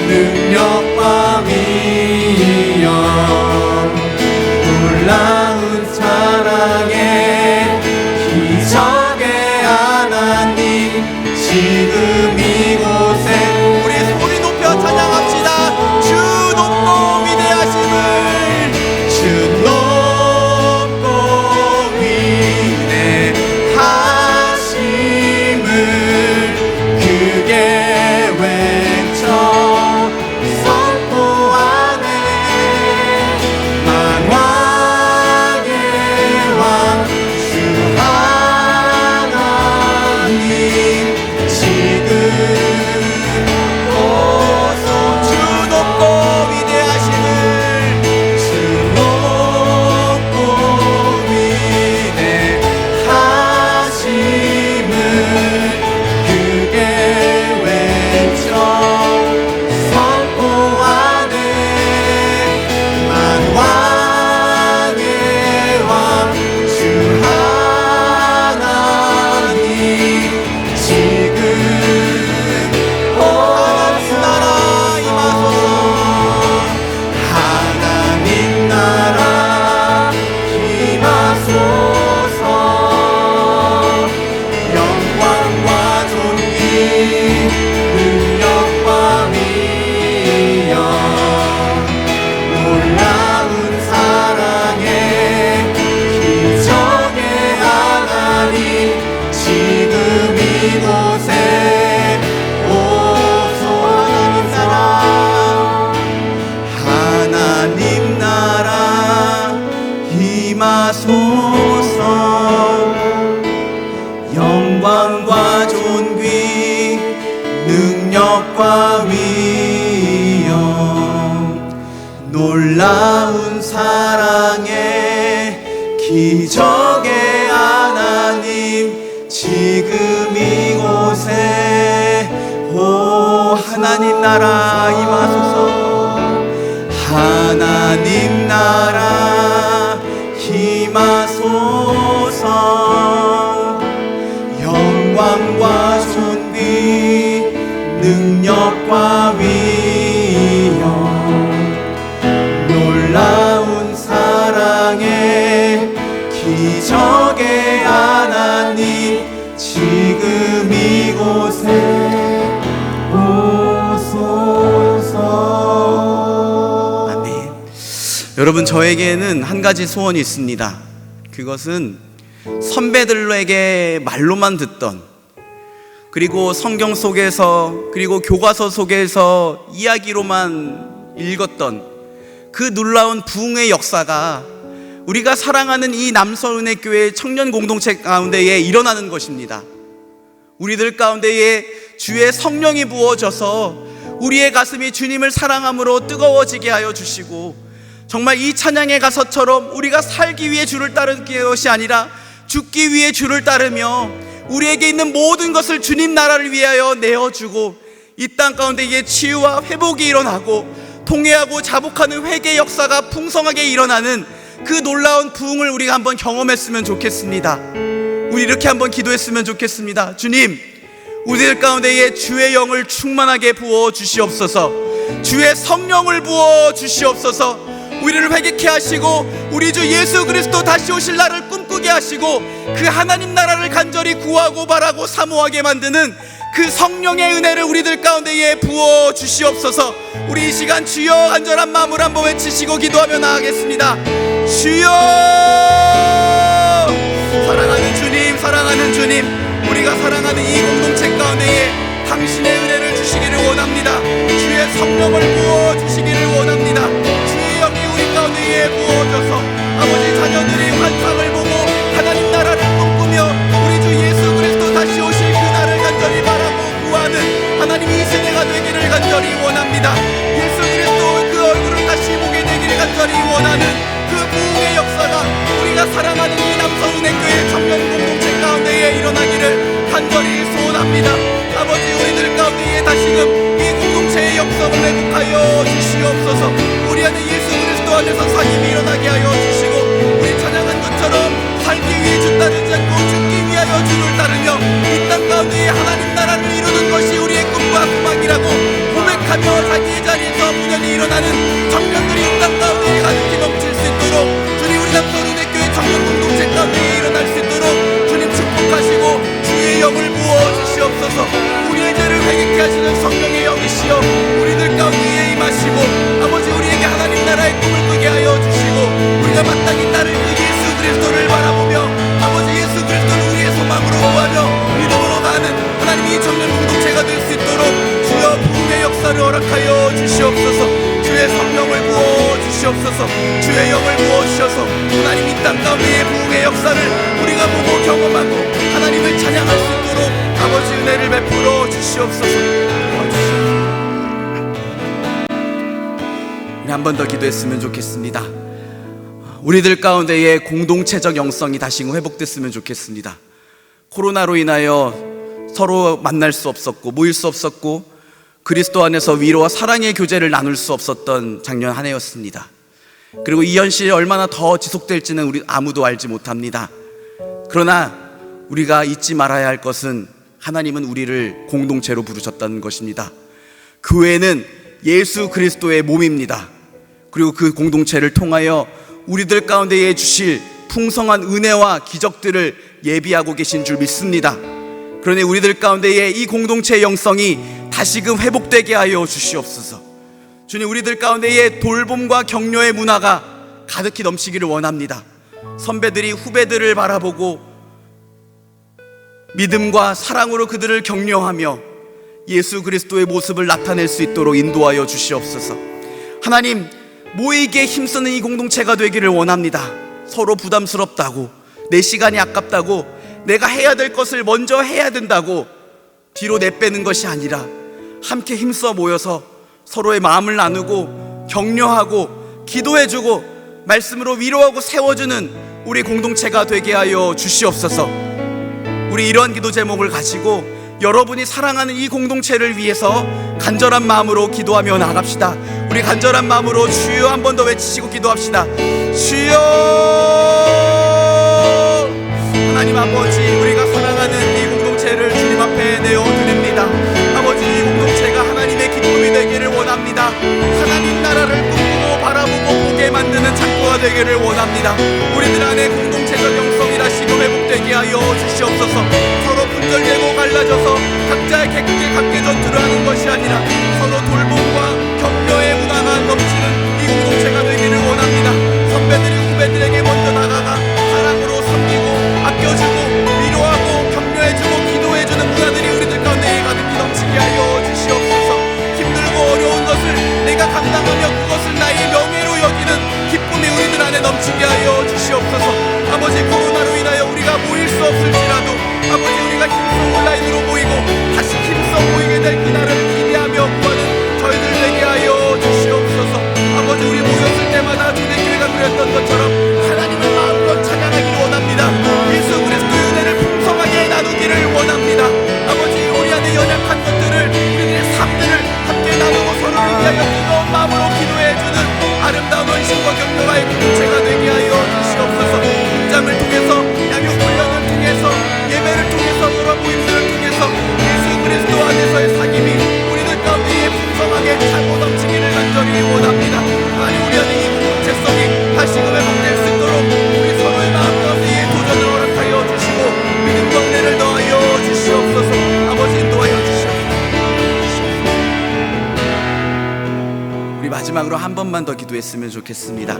능력과 위엄 놀라운 사랑의 기적의 하나님 지금 이곳에 우리 소리 높여 찬양합시다. 주 높고 위대하심을, 주 높고 위대하심을 크게 외쳐 선포하네. 만왕의 왕 주 하나님 지금 오소. 주 높고 위대하심을, 주 높고 위대하심을 크게 외쳐 선포하네. 만왕의 왕 주 하나님 지금 하나님 나라 임하소서. 하나님 나라 임하소서. 영광과 존귀 능력과 위엄 놀라운 사랑의 기적의 하나님 지금 이곳에 오소. 하나님 나라 임하소서. 영광과 존귀 능력과 위엄 놀라운 사랑의 기적의 하나님 지금 이곳에 오. 하나님 나라 임하소서. 하나님 나라 임하소서. 영광과 존귀 능력과 위엄 놀라운 사랑의 기적의 하나님 지금 이곳에 오소서. 아멘. 여러분, 저에게는 한 가지 소원이 있습니다. 그것은 선배들에게 말로만 듣던, 그리고 성경 속에서, 그리고 교과서 속에서 이야기로만 읽었던 그 놀라운 부흥의 역사가 우리가 사랑하는 이 남서은혜교회 청년 공동체 가운데에 일어나는 것입니다. 우리들 가운데에 주의 성령이 부어져서 우리의 가슴이 주님을 사랑함으로 뜨거워지게 하여 주시고, 정말 이 찬양의 가사처럼 우리가 살기 위해 주를 따르는 것이 아니라 죽기 위해 주를 따르며 우리에게 있는 모든 것을 주님 나라를 위하여 내어주고, 이 땅 가운데에 치유와 회복이 일어나고 통회하고 자복하는 회개 역사가 풍성하게 일어나는 그 놀라운 부흥을 우리가 한번 경험했으면 좋겠습니다. 우리 이렇게 한번 기도했으면 좋겠습니다. 주님, 우리들 가운데에 주의 영을 충만하게 부어 주시옵소서. 주의 성령을 부어 주시옵소서. 우리를 회개케 하시고 우리 주 예수 그리스도 다시 오실 날을 꿈꾸게 하시고 그 하나님 나라를 간절히 구하고 바라고 사모하게 만드는 그 성령의 은혜를 우리들 가운데에 부어 주시옵소서. 우리 이 시간 주여 간절한 마음을 한번 외치시고 기도하며 나아가겠습니다. 주여, 사랑하는 주님, 사랑하는 주님, 우리가 사랑하는 이 공동체 가운데에 당신의 은혜를 주시기를 원합니다. 주의 성령을 부어 주시기를 원합니다. 주의 영이 우리 가운데에 부어져서 아버지 자녀들의 환상을 보고 하나님 나라를 꿈꾸며 우리 주 예수 그리스도 다시 오실 그 날을 간절히 바라고 구하는 하나님 이 세대가 되기를 간절히 원합니다. 예수 그리스도 그 얼굴을 다시 보게 되기를 간절히 원하는 그 부흥의 역사가 우리가 사랑하는 이 남성은행교회 청년 공동체 가운데에 일어나기를 간절히 소원합니다. 아버지, 우리들 가운데에 다시금 이 공동체의 역사를 회복하여 주시옵소서. 우리 안에 예수 그리스도 안에서 사귐이 일어나게 하여 주시고, 우리 찬양한 것처럼 살기 위해 주 따르지 않고 죽기 위하여 주를 따르며 이 땅 가운데에 하나님 나라를 이루는 것이 우리의 꿈과 소망이라고 고백하며 자기의 자리에서 분연히 일어나는 청년들이 이 땅 가운데에 가득히 넘칠 수 있도록 주님, 우리 남서른의교회 청년 공동체 가운데에 일어날 수 있도록 주님 축복하시고 주의 영을 부어 주시옵소서. 우리의 죄를 회개케 하시는 성령의 영이시여 우리들 가운데에 임하시고 아버지, 우리에게 하나님 나라의 꿈을 꾸게 하여 주시고 우리가 마땅히 따를 그 예수 그리스도를 바라보며 아버지 예수 그리스도를 우리의 소망으로 구하며 믿음으로 가는 하나님 이 청년 공동체가 될 수 있도록 주여 부흥의 역사를 허락하여 주시옵소서. 주의 성령을 부어 주시옵소서. 주의 영을 부어 주셔서 하나님 이 땅 가운데의 부흥의 역사를 우리가 보고 경험하고 하나님을 찬양할 수 있도록 아버지 은혜를 베풀어 주시옵소서. 한 번 더 기도했으면 좋겠습니다. 우리들 가운데의 공동체적 영성이 다시 회복됐으면 좋겠습니다. 코로나로 인하여 서로 만날 수 없었고 모일 수 없었고 그리스도 안에서 위로와 사랑의 교제를 나눌 수 없었던 작년 한 해였습니다. 그리고 이 현실이 얼마나 더 지속될지는 우리 아무도 알지 못합니다. 그러나 우리가 잊지 말아야 할 것은 하나님은 우리를 공동체로 부르셨다는 것입니다. 교회는 예수 그리스도의 몸입니다. 그리고 그 공동체를 통하여 우리들 가운데에 주실 풍성한 은혜와 기적들을 예비하고 계신 줄 믿습니다. 그러니 우리들 가운데에 이 공동체의 영성이 다시금 회복되게 하여 주시옵소서. 주님, 우리들 가운데에 돌봄과 격려의 문화가 가득히 넘치기를 원합니다. 선배들이 후배들을 바라보고 믿음과 사랑으로 그들을 격려하며 예수 그리스도의 모습을 나타낼 수 있도록 인도하여 주시옵소서. 하나님, 모이기에 힘쓰는 이 공동체가 되기를 원합니다. 서로 부담스럽다고, 내 시간이 아깝다고, 내가 해야 될 것을 먼저 해야 된다고 뒤로 내빼는 것이 아니라 함께 힘써 모여서 서로의 마음을 나누고 격려하고 기도해주고 말씀으로 위로하고 세워주는 우리 공동체가 되게 하여 주시옵소서. 우리 이러한 기도 제목을 가지고 여러분이 사랑하는 이 공동체를 위해서 간절한 마음으로 기도하며 나갑시다. 우리 간절한 마음으로 주여 한 번 더 외치시고 기도합시다. 주여, 하나님 아버지, 우리가 사랑하는 이 공동체를 주님 앞에 내어드립니다. 아버지, 이 공동체가 하나님의 기쁨이 되기를 원합니다. 하나님 나라를 꿈꾸고 바라보고 보게 만드는 창고가 되기를 원합니다. 우리들 안에 공동체적 영성이 다시금 회복되게 하여 주시옵소서. 서로 분절되고 갈라져서 각자의 객기 각계 전투를 하는 것이 아니라 서로 돌봄과 격려의 문화가 넘치는 이 공동체가 되기를 원합니다. 선배들이 후배들에게 먼저 다가가 사랑으로 섬기고 아껴주고 위로하고 격려해주고 기도해주는 문화들이 우리들 가운데 가득히 넘치게 하여 주시옵소서. 힘들고 어려운 것을 내가 감당하며 그것을 나의 명예로 여기는 기쁨이 우리들 안에 넘치게 하여 주시옵소서. 아버지, 코로나로 인하여 우리가 모일 수 없을지라도 아버지, 우리가 힘써 온라인으로 모이고 다시 힘써 모이게 될 그날을 기대하며 구하는 주시기 원합니다. 하나님, 우리 안에 이 공동체성이 다시금 회복될 수 있도록 우리 서로의 마음 가운데 이 도전을 허락하여 주시고 믿음과 은혜를 더하여 주시옵소서. 아버지, 인도하여 주시옵소서. 우리 마지막으로 한 번만 더 기도했으면 좋겠습니다.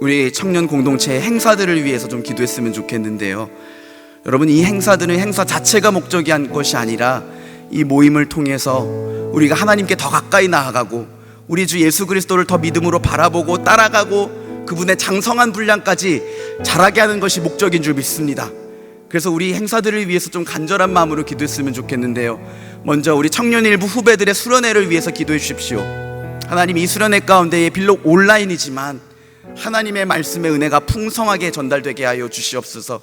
우리 청년 공동체의 행사들을 위해서 좀 기도했으면 좋겠는데요, 여러분, 이 행사들은 행사 자체가 목적이 한 것이 아니라 이 모임을 통해서 우리가 하나님께 더 가까이 나아가고 우리 주 예수 그리스도를 더 믿음으로 바라보고 따라가고 그분의 장성한 분량까지 자라게 하는 것이 목적인 줄 믿습니다. 그래서 우리 행사들을 위해서 좀 간절한 마음으로 기도했으면 좋겠는데요, 먼저 우리 청년일부 후배들의 수련회를 위해서 기도해 주십시오. 하나님, 이 수련회 가운데에 비록 온라인이지만 하나님의 말씀의 은혜가 풍성하게 전달되게 하여 주시옵소서.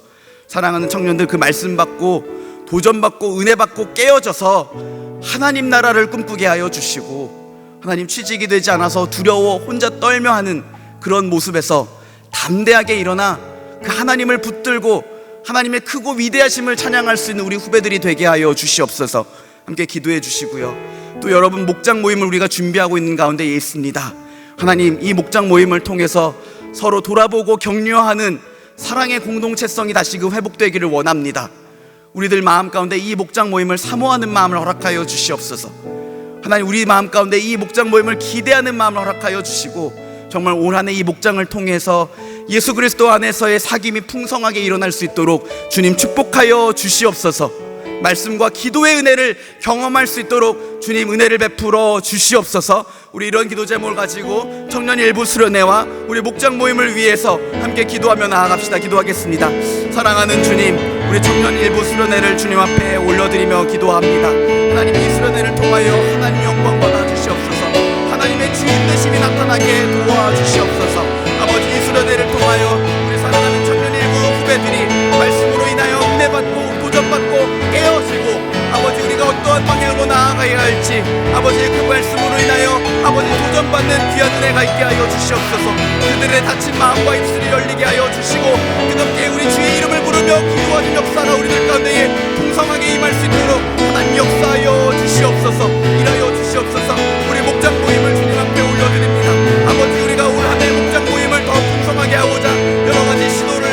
사랑하는 청년들, 그 말씀 받고 도전받고 은혜 받고 깨어져서 하나님 나라를 꿈꾸게 하여 주시고, 하나님, 취직이 되지 않아서 두려워 혼자 떨며 하는 그런 모습에서 담대하게 일어나 그 하나님을 붙들고 하나님의 크고 위대하심을 찬양할 수 있는 우리 후배들이 되게 하여 주시옵소서. 함께 기도해 주시고요. 또 여러분, 목장 모임을 우리가 준비하고 있는 가운데 있습니다. 하나님, 이 목장 모임을 통해서 서로 돌아보고 격려하는 사랑의 공동체성이 다시금 회복되기를 원합니다. 우리들 마음 가운데 이 목장 모임을 사모하는 마음을 허락하여 주시옵소서. 하나님, 우리 마음 가운데 이 목장 모임을 기대하는 마음을 허락하여 주시고, 정말 올 한 해 이 목장을 통해서 예수 그리스도 안에서의 사귐이 풍성하게 일어날 수 있도록 주님 축복하여 주시옵소서. 말씀과 기도의 은혜를 경험할 수 있도록 주님 은혜를 베풀어 주시옵소서. 우리 이런 기도 제목을 가지고 청년 일부 수련회와 우리 목장 모임을 위해서 함께 기도하며 나아갑시다. 기도하겠습니다. 사랑하는 주님, 우리 청년 일부 수련회를 주님 앞에 올려드리며 기도합니다. 하나님, 이 수련회를 통하여 하나님 영광 받아 주시옵소서. 하나님의 주인 되심이 나타나게 도와주시옵소서. 아버지, 이 수련회를 통하여 우리 사랑하는 청년 일부 후배들이 말씀으로 인하여 은혜 받고 도전받고 깨어지고, 아버지, 우리가 어떠한 방향으로 나아가야 할지, 아버지, 그 말씀으로 인하여 아버지 도전받는 귀한 은혜가 있게 하여 주시옵소서. 그들의 다친 마음과 입술이 열리게 하여 주시고, 뜨겁게 우리 주의 이름을 부르며 기도하는 역사가 우리들 가운데에 풍성하게 임할 수 있도록 하나님 역사하여 주시옵소서. 일하여 주시옵소서. 우리 목장 모임을 주님 앞에 올려드립니다. 아버지, 우리가 올 한 해 목장 모임을 더 풍성하게 하고자 여러 가지 시도를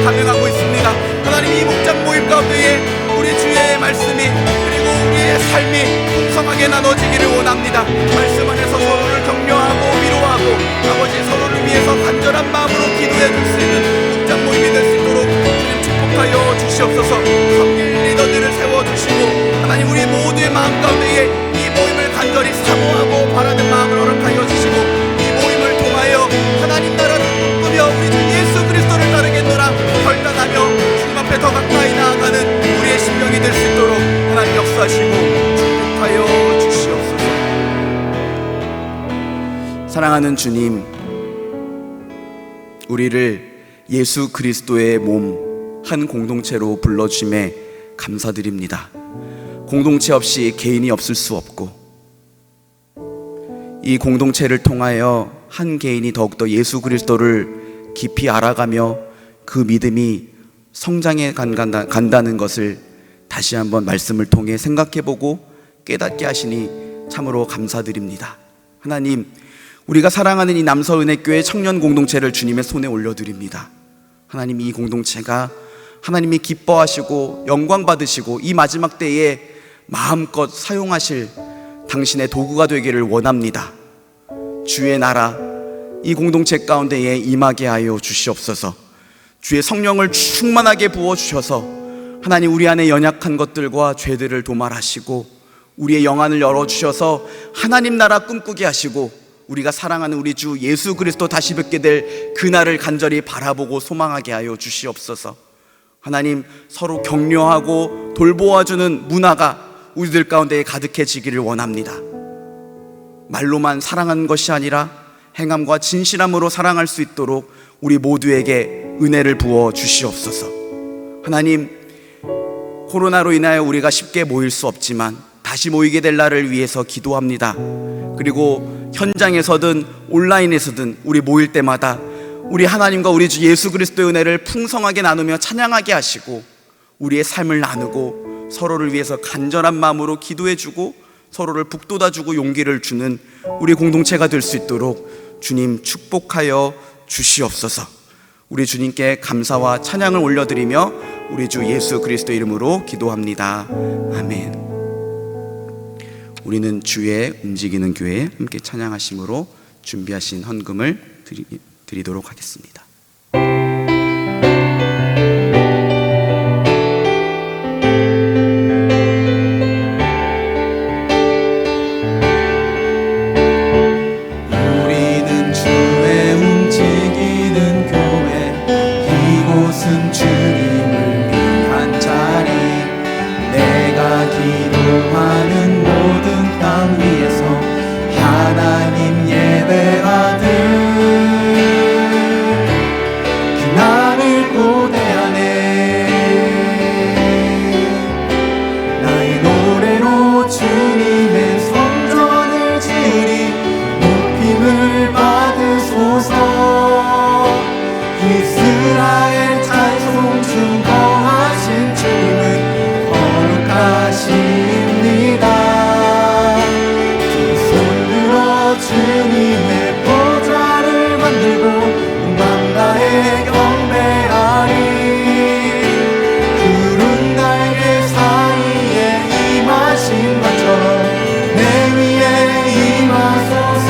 감행하고 있습니다. 하나님, 이 목장 모임 가운데에 우리 주의 말씀이 그리고 우리의 삶이 풍성하게 나눠지기를 원합니다. 말씀 안에서 서로를 격려하고 위로하고 아버지, 서로를 위해서 간절한 마음으로 기도해 줄 수 있는 목장 모임이 될 수 있도록 주님 축복하여 주시옵소서. 섬길 리더들을 세워주시고, 하나님, 우리 모두의 마음 가운데에 이 모임을 간절히 사모하고 바라는 마음을 허락하여 주시고, 이 모임을 통하여 하나님 나라를 꿈꾸며 우리 주 예수 그리스도를 따르겠노라 결단하며 주님 앞에 더 가까이 나아가는 우리의 심령이 될 수 있도록 하나님 역사하시고 축복하여 주시옵소서. 사랑하는 주님, 우리를 예수 그리스도의 몸 한 공동체로 불러주심에 감사드립니다. 공동체 없이 개인이 없을 수 없고, 이 공동체를 통하여 한 개인이 더욱더 예수 그리스도를 깊이 알아가며 그 믿음이 성장해 간다는 것을 다시 한번 말씀을 통해 생각해보고 깨닫게 하시니 참으로 감사드립니다. 하나님, 우리가 사랑하는 이 남서은혜교회 청년 공동체를 주님의 손에 올려드립니다. 하나님, 이 공동체가 하나님이 기뻐하시고 영광 받으시고 이 마지막 때에 마음껏 사용하실 당신의 도구가 되기를 원합니다. 주의 나라 이 공동체 가운데에 임하게 하여 주시옵소서. 주의 성령을 충만하게 부어주셔서 하나님, 우리 안에 연약한 것들과 죄들을 도말하시고 우리의 영안을 열어주셔서 하나님 나라 꿈꾸게 하시고, 우리가 사랑하는 우리 주 예수 그리스도 다시 뵙게 될 그날을 간절히 바라보고 소망하게 하여 주시옵소서. 하나님, 서로 격려하고 돌보아주는 문화가 우리들 가운데 가득해지기를 원합니다. 말로만 사랑하는 것이 아니라 행함과 진실함으로 사랑할 수 있도록 우리 모두에게 은혜를 부어 주시옵소서. 하나님, 코로나로 인하여 우리가 쉽게 모일 수 없지만 다시 모이게 될 날을 위해서 기도합니다. 그리고 현장에서든 온라인에서든 우리 모일 때마다 우리 하나님과 우리 주 예수 그리스도의 은혜를 풍성하게 나누며 찬양하게 하시고, 우리의 삶을 나누고 서로를 위해서 간절한 마음으로 기도해주고 서로를 북돋아주고 용기를 주는 우리 공동체가 될 수 있도록 주님 축복하여 주시옵소서. 우리 주님께 감사와 찬양을 올려드리며 우리 주 예수 그리스도 이름으로 기도합니다. 아멘. 우리는 주의 움직이는 교회 함께 찬양하심으로 준비하신 헌금을 드리도록 하겠습니다. 우리는 주의 움직이는 교회, 이곳은 주님을 위한 자리. 내가 기도하는 모든 땅 위에서 하나님 예배하듯 나를 고대하네. 나의 노래로 주님의 성전을 지으리. 높임을 받으소서. 이스라엘 찬송 중 거하신 주님은 거룩하십니다. 두 손 들어 주님의 보좌를 만들고 온 맘 다해 경배하리. 푸른 날개 사이에 임하신 것처럼 내 위에 임하소서.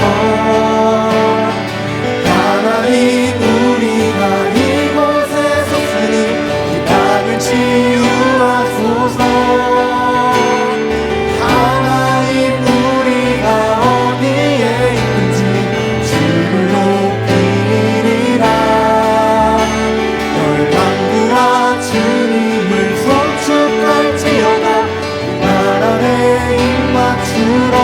하나님 우리가 이곳에 섰으니 이 땅을 치유하소서. 하나님 우리가 어디에 있든지 주를 높이리라. 열방들아 주님을 송축할지어다. 날 아래 입맞추라.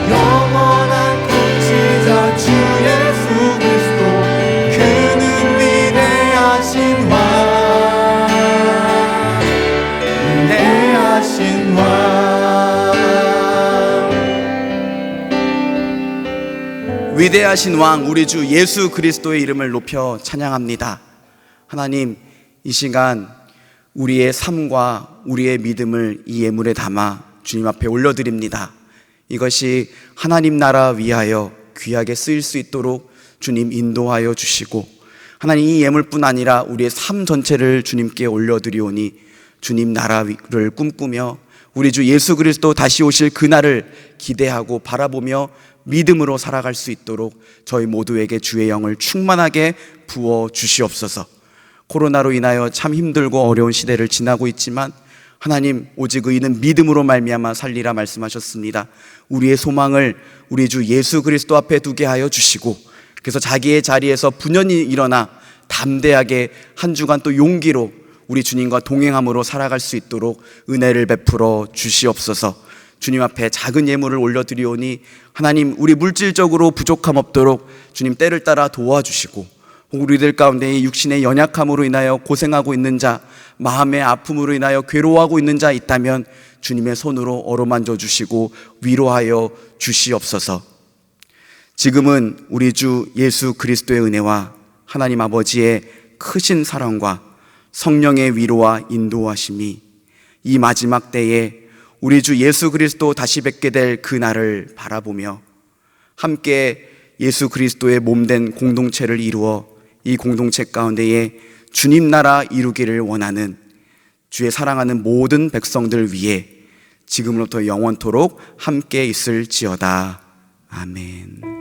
영원한 통치자 주 예수 그리스도, 그는 위대하신 왕, 위대하신 왕. 위대하신 왕 우리 주 예수 그리스도의 이름을 높여 찬양합니다. 하나님, 이 시간 우리의 삶과 우리의 믿음을 이 예물에 담아 주님 앞에 올려드립니다. 이것이 하나님 나라 위하여 귀하게 쓰일 수 있도록 주님 인도하여 주시고, 하나님 이 예물뿐 아니라 우리의 삶 전체를 주님께 올려드리오니 주님 나라를 꿈꾸며 우리 주 예수 그리스도 다시 오실 그날을 기대하고 바라보며 믿음으로 살아갈 수 있도록 저희 모두에게 주의 영을 충만하게 부어 주시옵소서. 코로나로 인하여 참 힘들고 어려운 시대를 지나고 있지만 하나님, 오직 의인은 믿음으로 말미암아 살리라 말씀하셨습니다. 우리의 소망을 우리 주 예수 그리스도 앞에 두게 하여 주시고, 그래서 자기의 자리에서 분연히 일어나 담대하게 한 주간 또 용기로 우리 주님과 동행함으로 살아갈 수 있도록 은혜를 베풀어 주시옵소서. 주님 앞에 작은 예물을 올려드리오니 하나님, 우리 물질적으로 부족함 없도록 주님 때를 따라 도와주시고, 우리들 가운데 이 육신의 연약함으로 인하여 고생하고 있는 자, 마음의 아픔으로 인하여 괴로워하고 있는 자 있다면 주님의 손으로 어루만져 주시고 위로하여 주시옵소서. 지금은 우리 주 예수 그리스도의 은혜와 하나님 아버지의 크신 사랑과 성령의 위로와 인도하심이 이 마지막 때에 우리 주 예수 그리스도 다시 뵙게 될 그날을 바라보며 함께 예수 그리스도의 몸된 공동체를 이루어 이 공동체 가운데에 주님 나라 이루기를 원하는 주의 사랑하는 모든 백성들 위해 지금부터 영원토록 함께 있을지어다. 아멘.